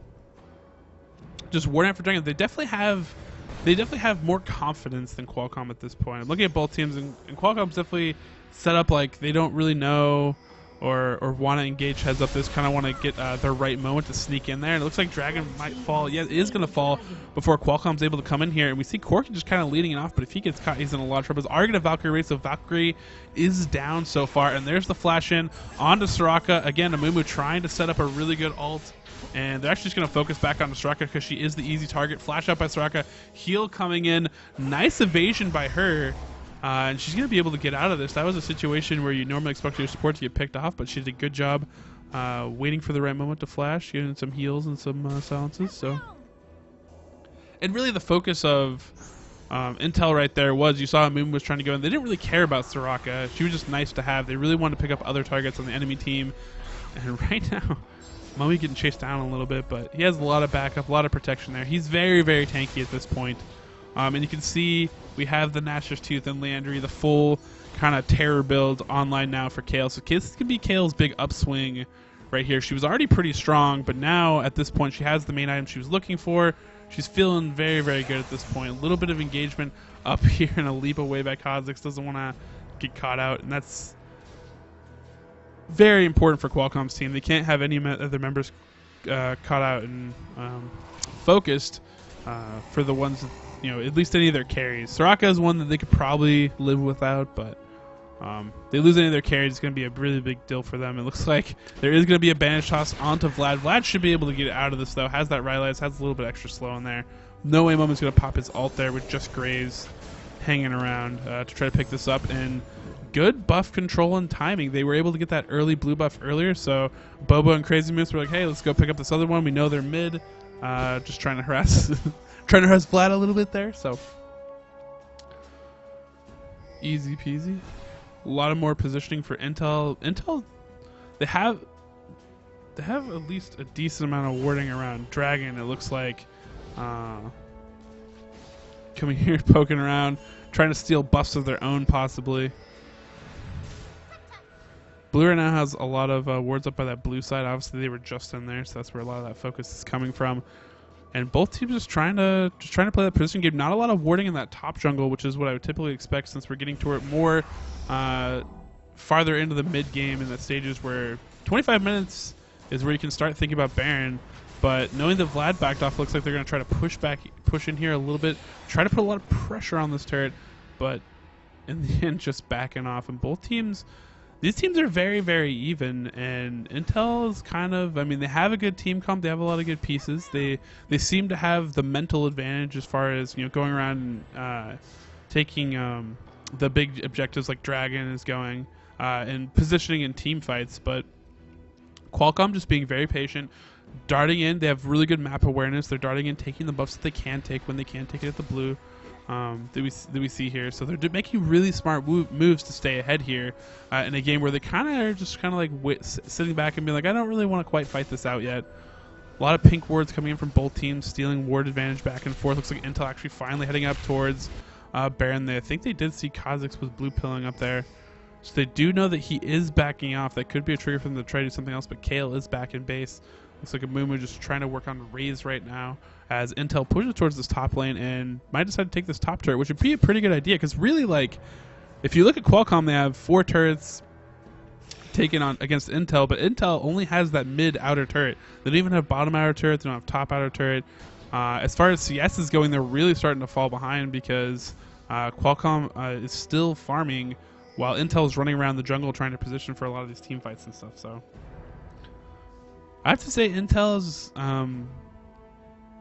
Speaker 1: just worn out for Dragon. They definitely have more confidence than Qualcomm at this point. I'm looking at both teams, and Qualcomm's definitely set up like they don't really know or want to engage heads up. They just kind of want to get their right moment to sneak in there. And it looks like Dragon might fall. Yeah, it is going to fall before Qualcomm's able to come in here. And we see Corki just kind of leading it off, but if he gets caught, he's in a lot of trouble. Are going to Valkyrie race, so Valkyrie is down so far. And there's the flash in onto Soraka. Again, Amumu trying to set up a really good ult. And they're actually just going to focus back on Soraka because she is the easy target. Flash out by Soraka. Heal coming in. Nice evasion by her. And she's going to be able to get out of this. That was a situation where you normally expect your support to get picked off, but she did a good job waiting for the right moment to flash, getting some heals and some silences. So, and really the focus of Intel right there was, you saw Moon was trying to go in. They didn't really care about Soraka. She was just nice to have. They really wanted to pick up other targets on the enemy team. And right now, Mummy getting chased down a little bit, but he has a lot of backup, a lot of protection there. He's very tanky at this point. And you can see we have the Gnasher's Tooth and Leandry, the full kind of terror build online now for Kale. So this can be Kale's big upswing right here. She was already pretty strong, but now at this point she has the main item she was looking for. She's feeling very good at this point. A little bit of engagement up here and a leap away by Kha'Zix. Doesn't want to get caught out, and that's very important for Qualcomm's team. They can't have any other members caught out and focused for the ones that, at least any of their carries. Soraka is one that they could probably live without, but they lose any of their carries, it's going to be a really big deal for them. It looks like there is going to be a bandage toss onto Vlad. Vlad should be able to get out of this, though. Has that Rylai's, has a little bit extra slow in there. No way Momo's going to pop his ult there with just Graves hanging around to try to pick this up. And good buff control and timing. They were able to get that early blue buff earlier, so Bobo and Crazy Moose were like, hey, let's go pick up this other one. We know they're mid. Just trying to harass Vlad a little bit there, so easy peasy. A lot of more positioning for Intel. They have at least a decent amount of warding around Dragon. It looks like coming here, poking around, trying to steal buffs of their own, possibly. Blue right now has a lot of wards up by that blue side. Obviously, they were just in there, so that's where a lot of that focus is coming from. And both teams just trying to play that position game. Not a lot of warding in that top jungle, which is what I would typically expect since we're getting toward more farther into the mid game in the stages where 25 minutes is where you can start thinking about Baron. But knowing that Vlad backed off, looks like they're going to try to push in here a little bit, try to put a lot of pressure on this turret, but in the end, just backing off. And both teams. These teams are very, very even, and Intel is kind of, I mean, they have a good team comp, they have a lot of good pieces. They seem to have the mental advantage as far as, you know, going around and taking the big objectives like Dragon is going, and positioning in team fights. But Qualcomm just being very patient, darting in. They have really good map awareness. They're darting in, taking the buffs that they can take when they can take it at the blue. That we see here. So they're making really smart moves to stay ahead here in a game where they kind of are just kind of like sitting back and being like, I don't really want to quite fight this out yet. A lot of pink wards coming in from both teams, stealing ward advantage back and forth. Looks like Intel actually finally heading up towards Baron there. I think they did see Kha'Zix with blue pilling up there. So they do know that he is backing off. That could be a trigger for them to try to do something else, but Kale is back in base. Looks like Amumu just trying to work on Raise right now as Intel pushes towards this top lane and might decide to take this top turret, which would be a pretty good idea because really, like, if you look at Qualcomm, they have 4 turrets taken on against Intel, but Intel only has that mid outer turret. They don't even have bottom outer turret. They don't have top outer turret. As far as CS is going, they're really starting to fall behind because Qualcomm is still farming while Intel is running around the jungle trying to position for a lot of these team fights and stuff. So I have to say Intel is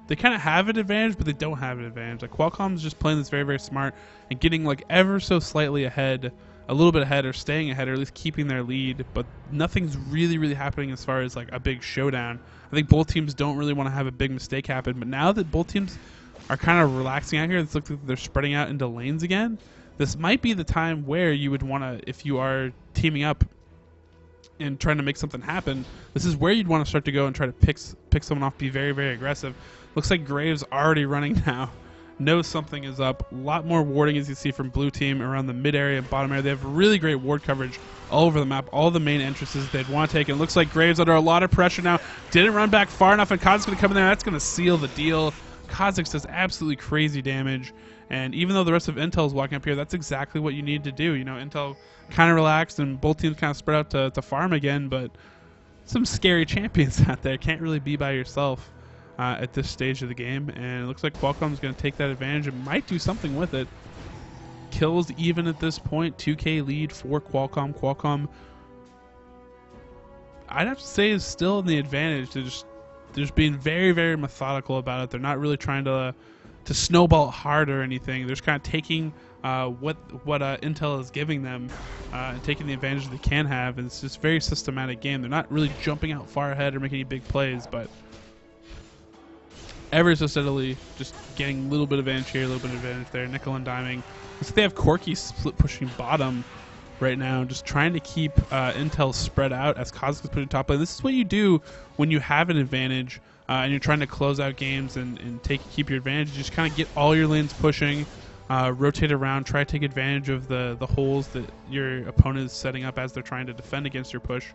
Speaker 1: they kind of have an advantage, but they don't have an advantage. Like Qualcomm is just playing this very, very smart and getting like ever so slightly ahead, a little bit ahead, or staying ahead, or at least keeping their lead. But nothing's really, really happening as far as like a big showdown. I think both teams don't really want to have a big mistake happen. But now that both teams are kind of relaxing out here, it looks like they're spreading out into lanes again. This might be the time where you would want to, if you are teaming up and trying to make something happen, this is where you'd want to start to go and try to pick someone off, be very, very aggressive. Looks like Graves already running now. Knows something is up. A lot more warding, as you see, from blue team around the mid area and bottom area. They have really great ward coverage all over the map. All the main entrances they'd want to take. And it looks like Graves under a lot of pressure now. Didn't run back far enough, and Kha'Zix going to come in there. That's going to seal the deal. Kha'Zix does absolutely crazy damage. And even though the rest of Intel is walking up here, that's exactly what you need to do. You know, Intel kind of relaxed and both teams kind of spread out to farm again, but some scary champions out there. Can't really be by yourself at this stage of the game. And it looks like Qualcomm is going to take that advantage and might do something with it. Kills even at this point. 2K lead for Qualcomm. Qualcomm, I'd have to say, is still in the advantage. They're just being very, very methodical about it. They're not really trying to snowball it hard or anything. They're just kind of taking what Intel is giving them and taking the advantage they can have. And it's just a very systematic game. They're not really jumping out far ahead or making any big plays, but ever so steadily just getting a little bit of advantage here, a little bit of advantage there. Nickel and diming. Looks like they have Corki split pushing bottom right now, just trying to keep Intel spread out as Kha'Zix is putting top lane. This is what you do when you have an advantage and you're trying to close out games and keep your advantage. You just kind of get all your lanes pushing, rotate around, try to take advantage of the holes that your opponent is setting up as they're trying to defend against your push.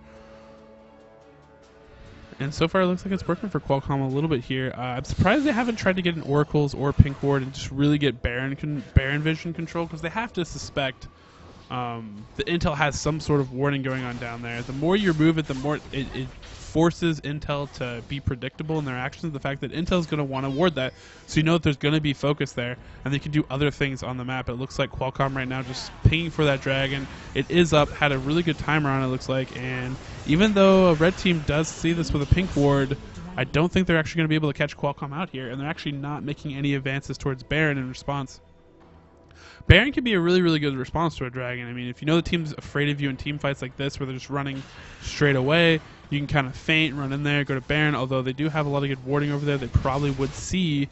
Speaker 1: And so far, it looks like it's working for Qualcomm a little bit here. I'm surprised they haven't tried to get an Oracles or Pink Ward and just really get Baron Vision control, because they have to suspect that Intel has some sort of warning going on down there. The more you remove it, the more it forces Intel to be predictable in their actions. The fact that Intel's going to want to ward that, so you know that there's going to be focus there, and they can do other things on the map. It looks like Qualcomm right now just pinging for that dragon. It is up, had a really good timer on it, looks like, and even though a red team does see this with a pink ward, I don't think they're actually going to be able to catch Qualcomm out here, and they're actually not making any advances towards Baron in response. Baron can be a really, really good response to a dragon. I mean, if you know the team's afraid of you in team fights like this where they're just running straight away, you can kind of feint, run in there, go to Baron. Although they do have a lot of good warding over there, they probably would see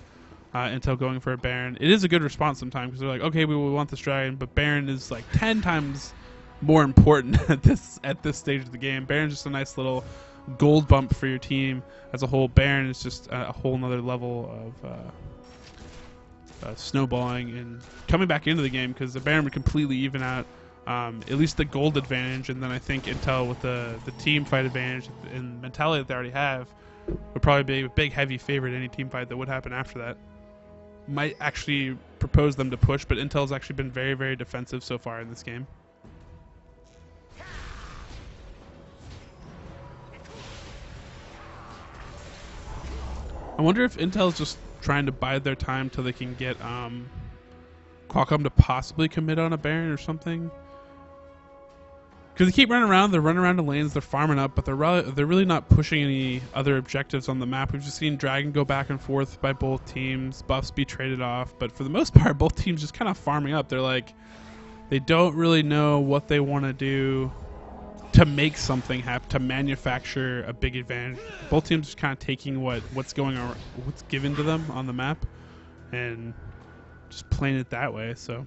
Speaker 1: Intel going for a Baron. It is a good response sometimes because they're like, okay, we want this dragon, but Baron is like 10 times more important at this stage of the game. Baron's just a nice little gold bump for your team as a whole. Baron is just a whole nother level snowballing and coming back into the game, because the Baron would completely even out at least the gold advantage, and then I think Intel with the team fight advantage and mentality that they already have would probably be a big heavy favorite in any team fight that would happen after that. Might actually propose them to push, but Intel's actually been very, very defensive so far in this game. I wonder if Intel's just trying to bide their time till they can get Qualcomm to possibly commit on a Baron or something. Because they keep running around, they're running around the lanes, they're farming up, but they're really not pushing any other objectives on the map. We've just seen Dragon go back and forth by both teams, buffs be traded off, but for the most part, both teams just kind of farming up. They're like, they don't really know what they want to do to make something happen, to manufacture a big advantage. Both teams just kind of taking what's going on, what's given to them on the map, and just playing it that way. So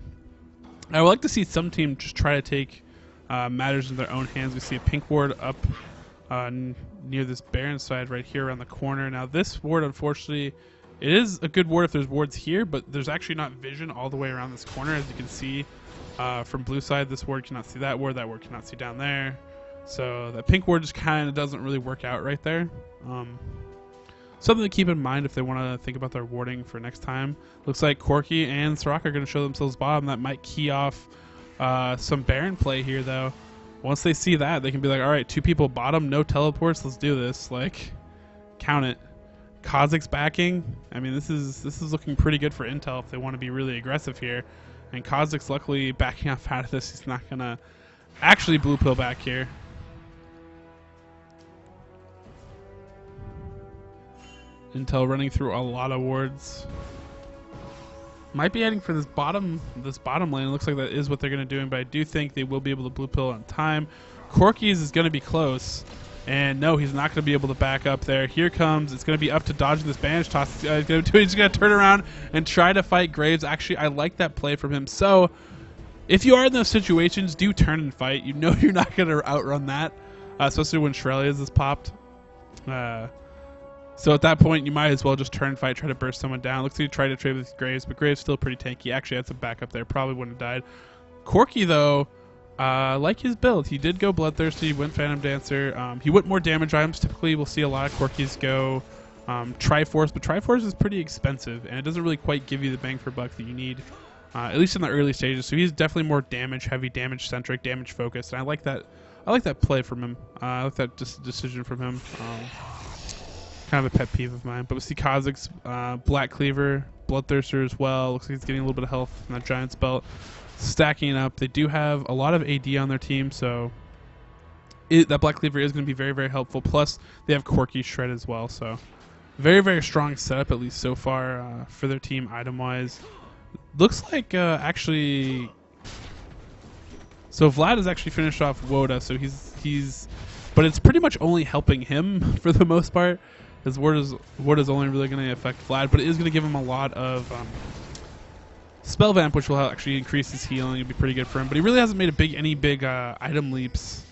Speaker 1: I would like to see some team just try to take matters in their own hands. We see a pink ward up near this Baron side right here around the corner. Now this ward, unfortunately, it is a good ward if there's wards here, but there's actually not vision all the way around this corner. As you can see from blue side, this ward cannot see that ward cannot see down there. So that pink ward just kind of doesn't really work out right there. Something to keep in mind if they want to think about their warding for next time. Looks like Corki and Soraka are going to show themselves bottom. That might key off some Baron play here, though. Once they see that, they can be like, all right, 2 people bottom, no teleports, let's do this. Like, count it. Kha'Zix's backing. I mean, this is looking pretty good for Intel if they want to be really aggressive here. And Kha'Zix's luckily backing off out of this. He's not going to actually blue pill back here. Intel running through a lot of wards. Might be heading for this bottom lane. It looks like that is what they're going to do, but I do think they will be able to blue pill on time. Corki's is going to be close, and no, he's not going to be able to back up there. Here comes, it's going to be up to dodging this bandage toss. He's going to turn around and try to fight Graves. Actually, I like that play from him. So if you are in those situations, do turn and fight. You know you're not going to outrun that, especially when Shrelia's is popped. So at that point, you might as well just turn fight, try to burst someone down. Looks like he tried to trade with Graves, but Graves still pretty tanky. Actually had some backup there. Probably wouldn't have died. Corki, though, like his build. He did go Bloodthirsty, went Phantom Dancer. He went more damage items. Typically, we'll see a lot of Corkis go Triforce, but Triforce is pretty expensive, and it doesn't really quite give you the bang for buck that you need, at least in the early stages. So he's definitely more damage-heavy, damage-centric, damage-focused, and I like that. I like that play from him. I like that decision from him. Kind of a pet peeve of mine. But we see Kha'Zix's Black Cleaver, Bloodthirster as well. Looks like he's getting a little bit of health from that Giant's Belt. Stacking up. They do have a lot of AD on their team, so that Black Cleaver is going to be very, very helpful. Plus, they have Corki Shred as well, so very, very strong setup, at least so far, for their team item-wise. Looks like, actually... So Vlad has actually finished off Woda, so he's... But it's pretty much only helping him for the most part. His ward is only really going to affect Vlad, but it is going to give him a lot of spell vamp, which will actually increase his healing. It'll be pretty good for him. But he really hasn't made any big item leaps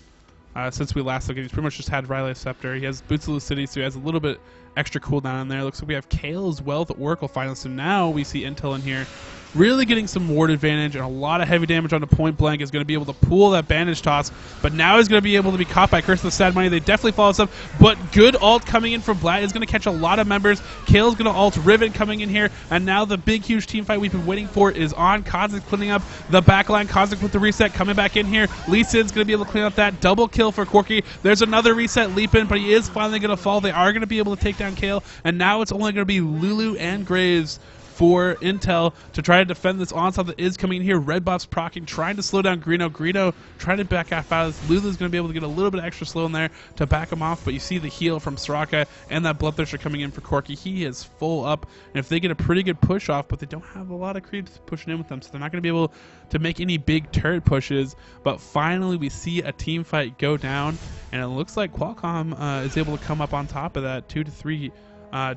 Speaker 1: since we last looked at it. He's pretty much just had Riley's Scepter. He has Boots of Lucidity, so he has a little bit extra cooldown in there. Looks like we have Kale as well, the Oracle Finalist. So now we see Intel in here really getting some ward advantage, and a lot of heavy damage on the point blank. Is going to be able to pull that bandage toss, but now he's going to be able to be caught by Curse of the Sad Money. They definitely follow us up, but good ult coming in from Vlad is going to catch a lot of members. Kale's going to ult Riven coming in here, and now the big, huge team fight we've been waiting for is on. Kha'Zix cleaning up the backline. Kha'Zix with the reset coming back in here. Lee Sin's going to be able to clean up that double kill for Corki. There's another reset leaping, but he is finally going to fall. They are going to be able to take down Kale, and now it's only going to be Lulu and Graves for Intel to try to defend this onslaught that is coming in here. Red buffs proccing, trying to slow down Greeno. Greeno trying to back off out of this. Lulu's going to be able to get a little bit extra slow in there to back him off, but you see the heal from Soraka and that Bloodthirster coming in for Corki. He is full up, and if they get a pretty good push off, but they don't have a lot of creeps pushing in with them, so they're not going to be able to make any big turret pushes. But finally we see a team fight go down, and it looks like Qualcomm is able to come up on top of that 2-3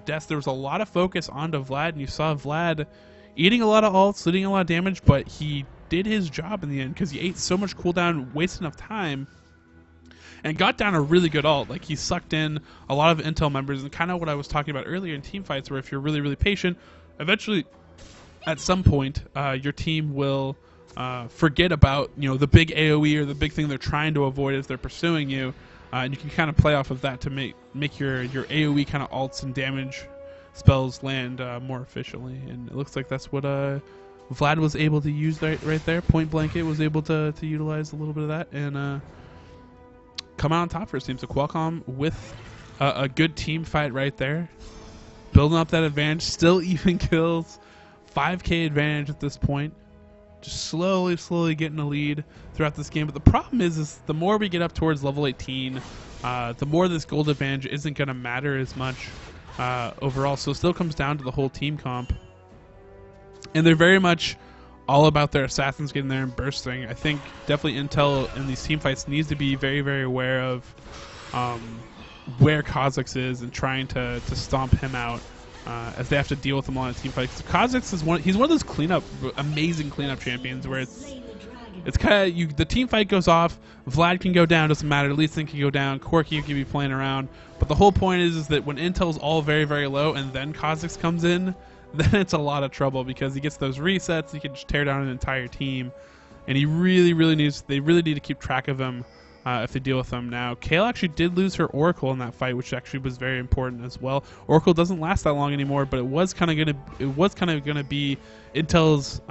Speaker 1: deaths. There was a lot of focus onto Vlad, and you saw Vlad eating a lot of ults, leading a lot of damage, but he did his job in the end because he ate so much cooldown, wasted enough time, and got down a really good ult. Like, he sucked in a lot of Intel members, and kind of what I was talking about earlier in team fights, where if you're really, really patient, eventually at some point, your team will forget about the big AOE or the big thing they're trying to avoid as they're pursuing you, and you can kind of play off of that to make your AOE kind of alts and damage spells land more efficiently. And it looks like that's what Vlad was able to use right there. Point Blanket was able to utilize a little bit of that and come out on top for his team. So Qualcomm with a good team fight right there, building up that advantage, still even kills, 5k advantage at this point, just slowly getting a lead throughout this game. But the problem is the more we get up towards level 18, the more this gold advantage isn't going to matter as much overall. So it still comes down to the whole team comp, and they're very much all about their assassins getting there and bursting. I think definitely Intel in these team fights needs to be very aware of where Kha'Zix is and trying to stomp him out as they have to deal with him on a team fight. Kha'Zix is he's one of those amazing cleanup champions where it's kind of the team fight goes off, Vlad can go down, doesn't matter, Lee Sin can go down, Corki can be playing around, but the whole point is that when Intel's all very low and then Kha'Zix comes in, then it's a lot of trouble because he gets those resets, he can just tear down an entire team, and they really need to keep track of him if they deal with them. Now, Kale actually did lose her Oracle in that fight, which actually was very important as well. Oracle doesn't last that long anymore, but it was kind of gonna be Intel's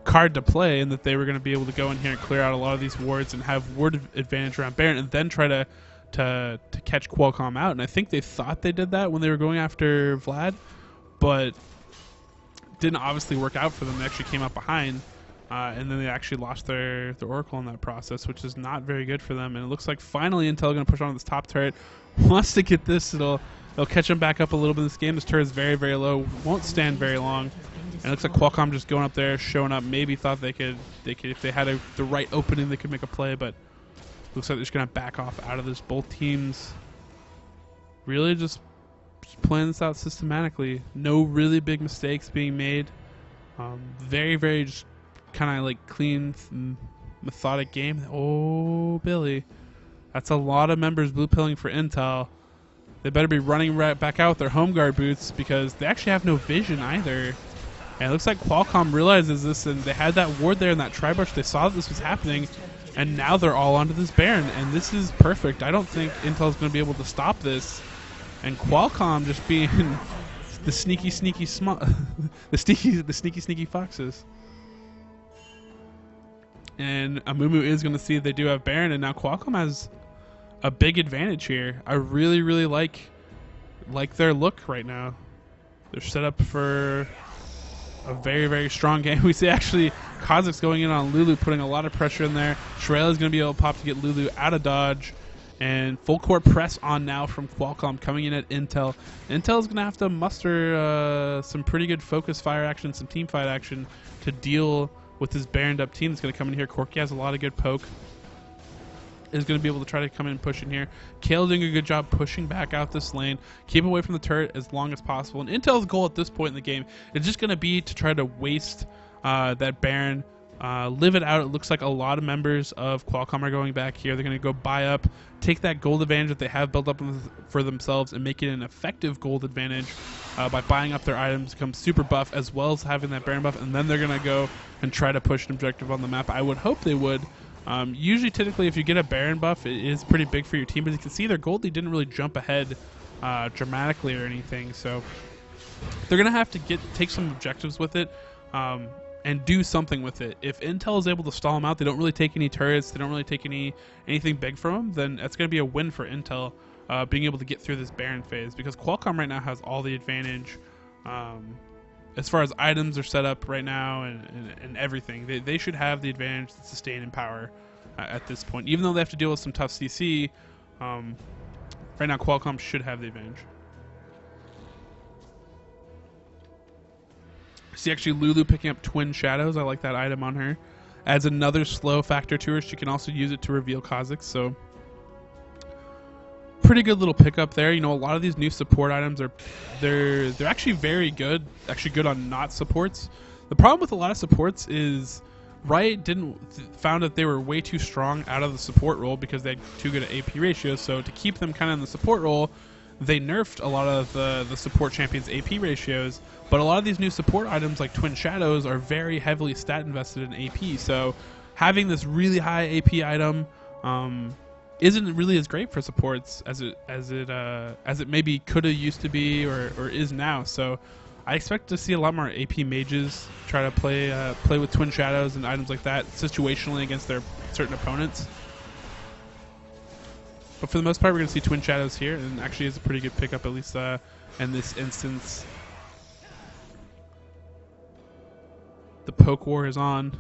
Speaker 1: card to play, and that they were going to be able to go in here and clear out a lot of these wards and have ward advantage around Baron, and then try to catch Qualcomm out. And I think they thought they did that when they were going after Vlad, but didn't obviously work out for them. They actually came up behind, and then they actually lost their Oracle in that process, which is not very good for them. And it looks like finally Intel going to push on this top turret. Wants to get this. It'll catch them back up a little bit in this game. This turret is very low. Won't stand very long. And it looks like Qualcomm just going up there, showing up. Maybe thought they could if they had the right opening, they could make a play. But looks like they're just going to back off out of this. Both teams really just playing this out systematically. No really big mistakes being made. Very just kind of like clean, methodic game. Oh, Billy. That's a lot of members blue pilling for Intel. They better be running right back out with their home guard boots because they actually have no vision either. And it looks like Qualcomm realizes this, and they had that ward there in that tri-brush. They saw that this was happening, and now they're all onto this Baron, and this is perfect. I don't think Intel's going to be able to stop this. And Qualcomm just being the sneaky foxes. And Amumu is going to see that they do have Baron, and now Qualcomm has a big advantage here. I really like their look right now. They're set up for a very strong game. We see actually Kha'Zix going in on Lulu, putting a lot of pressure in there. Shreyla is going to be able to pop to get Lulu out of dodge. And full court press on now from Qualcomm coming in at Intel. Intel is going to have to muster some pretty good focus fire action, some team fight action to deal with this Baroned up team that's going to come in here. Corki has a lot of good poke. Is going to be able to try to come in and push in here. Kale doing a good job pushing back out this lane. Keep away from the turret as long as possible. And Intel's goal at this point in the game is just going to be to try to waste that Baron. Live it out. It looks like a lot of members of Qualcomm are going back here. They're going to go buy up, take that gold advantage that they have built up for themselves and make it an effective gold advantage by buying up their items, become super buff, as well as having that Baron buff. And then they're going to go and try to push an objective on the map. I would hope they would. Usually, typically, if you get a Baron buff, it is pretty big for your team. But you can see their Goldie didn't really jump ahead dramatically or anything. So they're going to have to take some objectives with it and do something with it. If Intel is able to stall them out, they don't really take any turrets, they don't really take anything big from them, then that's going to be a win for Intel being able to get through this Baron phase. Because Qualcomm right now has all the advantage as far as items are set up right now and everything. They should have the advantage to sustain in power at this point. Even though they have to deal with some tough CC, right now Qualcomm should have the advantage. See actually Lulu picking up Twin Shadows. I like that item on her. Adds another slow factor to her. She can also use it to reveal Kha'Zix. So pretty good little pickup there. You know, a lot of these new support items they're actually very good. Actually good on not supports. The problem with a lot of supports is Riot found that they were way too strong out of the support role because they had too good at AP ratios. So to keep them kind of in the support role, they nerfed a lot of the support champions' AP ratios, but a lot of these new support items like Twin Shadows are very heavily stat invested in AP. So having this really high AP item isn't really as great for supports as it maybe could have used to be or is now. So I expect to see a lot more AP mages try to play with Twin Shadows and items like that situationally against their certain opponents. But for the most part, we're going to see Twin Shadows here, and actually is a pretty good pickup, at least in this instance. The poke war is on.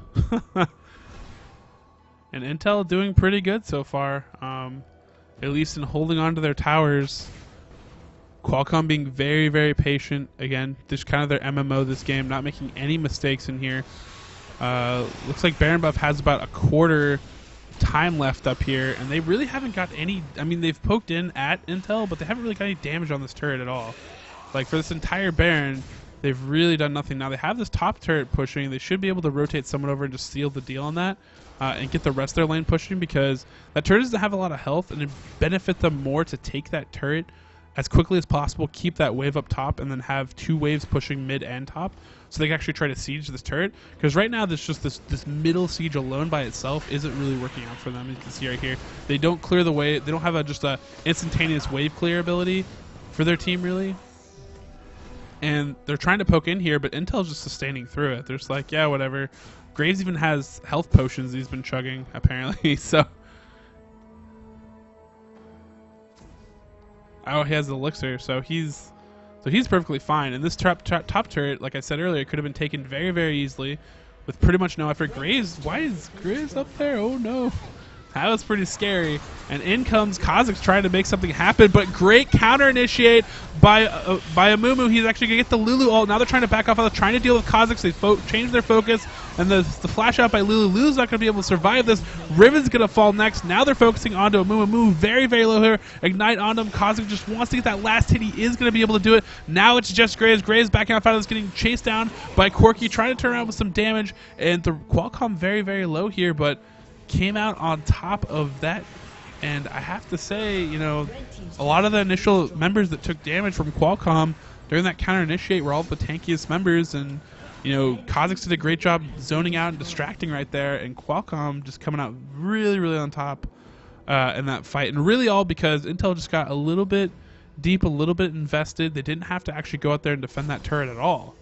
Speaker 1: And Intel doing pretty good so far, at least in holding on to their towers. Qualcomm being very, very patient. Again, this is kind of their MMO this game, not making any mistakes in here. Looks like Baron Buff has about a quarter time left up here, and they really haven't got any. I mean, they've poked in at Intel, but they haven't really got any damage on this turret at all. Like, for this entire Baron, they've really done nothing. Now they have this top turret pushing. They should be able to rotate someone over and just seal the deal on that, and get the rest of their lane pushing, because that turret doesn't have a lot of health, and it benefit them more to take that turret as quickly as possible, keep that wave up top, and then have two waves pushing mid and top, so they can actually try to siege this turret. Because right now, there's just this middle siege alone by itself isn't really working out for them. You can see right here, they don't clear the wave. They don't have just a instantaneous wave clear ability for their team really. And they're trying to poke in here, but Intel's just sustaining through it. They're just like, yeah, whatever. Graves even has health potions he's been chugging apparently. So. Oh, he has the elixir, so he's perfectly fine. And this top turret, like I said earlier, could have been taken very, very easily with pretty much no effort. Graves, why is Graves up there? Oh no, that was pretty scary. And in comes Kha'Zix trying to make something happen, but great counter initiate by Amumu. He's actually gonna get the Lulu ult. Now they're trying to back off. They're trying to deal with Kha'Zix. They changed their focus, and the flash out by Lulu. Lulu's not gonna be able to survive this. Riven's gonna fall next. Now they're focusing onto Amumu. Amumu very, very low here. Ignite onto him. Kha'Zix just wants to get that last hit. He is gonna be able to do it. Now it's just Graves. Graves backing off out of this, getting chased down by Corki, trying to turn around with some damage. And the Qualcomm very, very low here, but came out on top of that. And I have to say, you know, a lot of the initial members that took damage from Qualcomm during that counter initiate were all the tankiest members, and you know, Kha'Zix did a great job zoning out and distracting right there, and Qualcomm just coming out really, really on top in that fight. And really all because Intel just got a little bit deep, a little bit invested. They didn't have to actually go out there and defend that turret at all.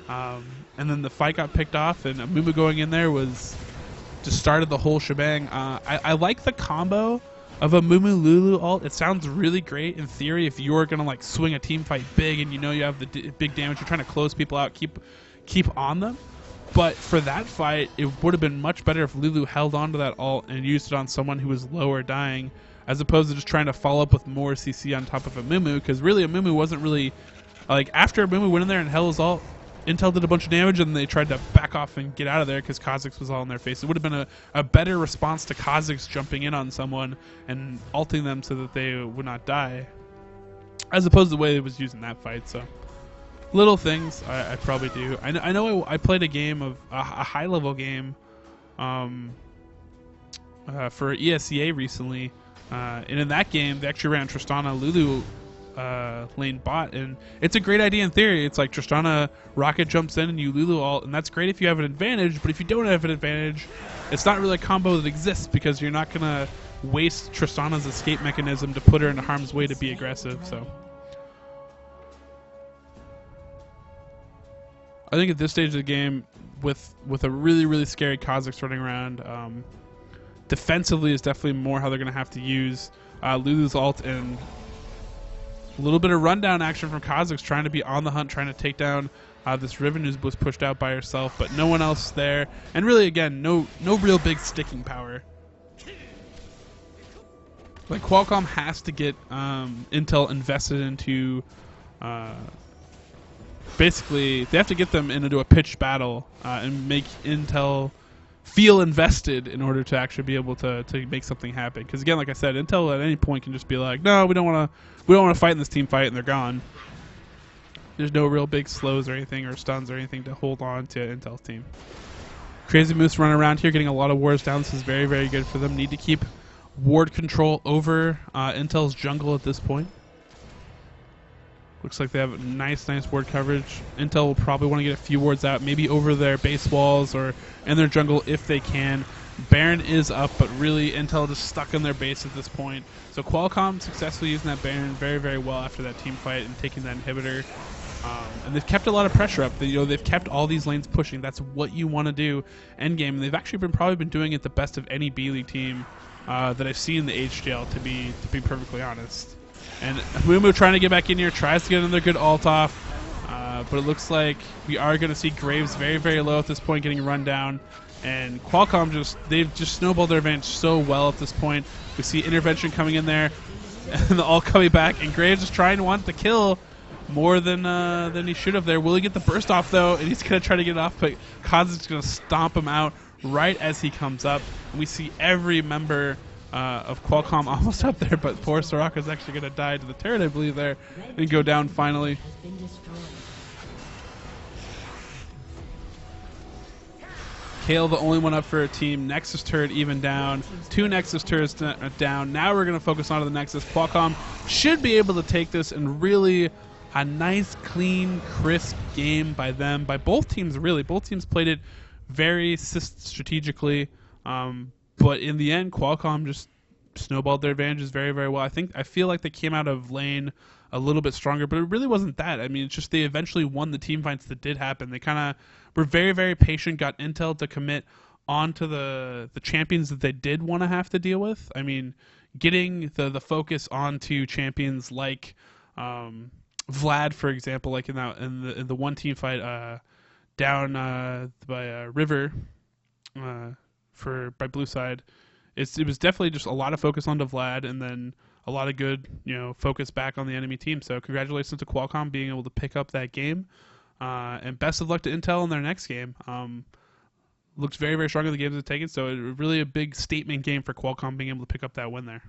Speaker 1: And then the fight got picked off, and Amumu going in there just started the whole shebang. I like the combo of a Mumu Lulu ult. It sounds really great in theory if you're gonna like swing a team fight big and you know you have the big damage, you're trying to close people out, keep on them. But for that fight, it would have been much better if Lulu held on to that ult and used it on someone who was low or dying, as opposed to just trying to follow up with more CC on top of Amumu. Because really, Amumu wasn't really like, after Amumu went in there and held his ult, Intel did a bunch of damage, and they tried to back off and get out of there because Kha'Zix was all in their face. It would have been a better response to Kha'Zix jumping in on someone and ulting them so that they would not die, as opposed to the way it was used in that fight. So little things I probably do. I know I played a game of a high-level game for ESEA recently, and in that game they actually ran Tristana Lulu lane bot, and it's a great idea in theory. It's like Tristana rocket jumps in and you Lulu ult, and that's great if you have an advantage, but if you don't have an advantage, it's not really a combo that exists, because you're not gonna waste Tristana's escape mechanism to put her into harm's way to be aggressive. So I think at this stage of the game, with a really, really scary Kha'Zix running around, defensively is definitely more how they're gonna have to use Lulu's ult, and a little bit of rundown action from Kha'Zix trying to be on the hunt, trying to take down this Riven who was pushed out by herself, but no one else there. And really, again, no real big sticking power. Like, Qualcomm has to get Intel invested into... basically, they have to get them into a pitched battle and make Intel feel invested in order to actually be able to make something happen. Because again, like I said, Intel at any point can just be like, no, we don't want to fight in this team fight, and they're gone. There's no real big slows or anything, or stuns or anything to hold on to Intel's team. Crazy Moose running around here, getting a lot of wards down. This is very, very good for them. Need to keep ward control over Intel's jungle at this point. Looks like they have nice ward coverage. Intel will probably want to get a few wards out, maybe over their base walls or in their jungle if they can. Baron is up, but really Intel just stuck in their base at this point. So Qualcomm successfully using that Baron very well after that team fight and taking that inhibitor. And they've kept a lot of pressure up. They've kept all these lanes pushing. That's what you want to do endgame. And they've actually probably been doing it the best of any B League team that I've seen in the HGL, to be perfectly honest. And Mumu trying to get back in here, tries to get another good ult off. But it looks like we are going to see Graves very low at this point, getting run down. And Qualcomm they've just snowballed their advantage so well at this point. We see intervention coming in there, and the ult coming back, and Graves is trying to want to kill more than he should have there. Will he get the burst off though? And he's going to try to get it off, but Kaz is going to stomp him out right as he comes up. And we see every member of Qualcomm almost up there, but poor Soraka's actually going to die to the turret, I believe, there, and go down finally. Kale, the only one up for a team. Nexus turret even down. 2 Nexus turrets down. Now we're going to focus on the Nexus. Qualcomm should be able to take this, and really a nice, clean, crisp game by them. By both teams, really. Both teams played it very strategically. But in the end, Qualcomm just snowballed their advantages very well. I feel like they came out of lane a little bit stronger, but it really wasn't that. I mean, it's just they eventually won the team fights that did happen. They kind of were very patient, got Intel to commit onto the champions that they did want to have to deal with. I mean, getting the focus onto champions like Vlad, for example, like in the one team fight down by River by blue side. It was definitely just a lot of focus onto Vlad, and then a lot of good, focus back on the enemy team. So congratulations to Qualcomm being able to pick up that game, and best of luck to Intel in their next game. Looks very strong in the games they've taken, so really a big statement game for Qualcomm being able to pick up that win there.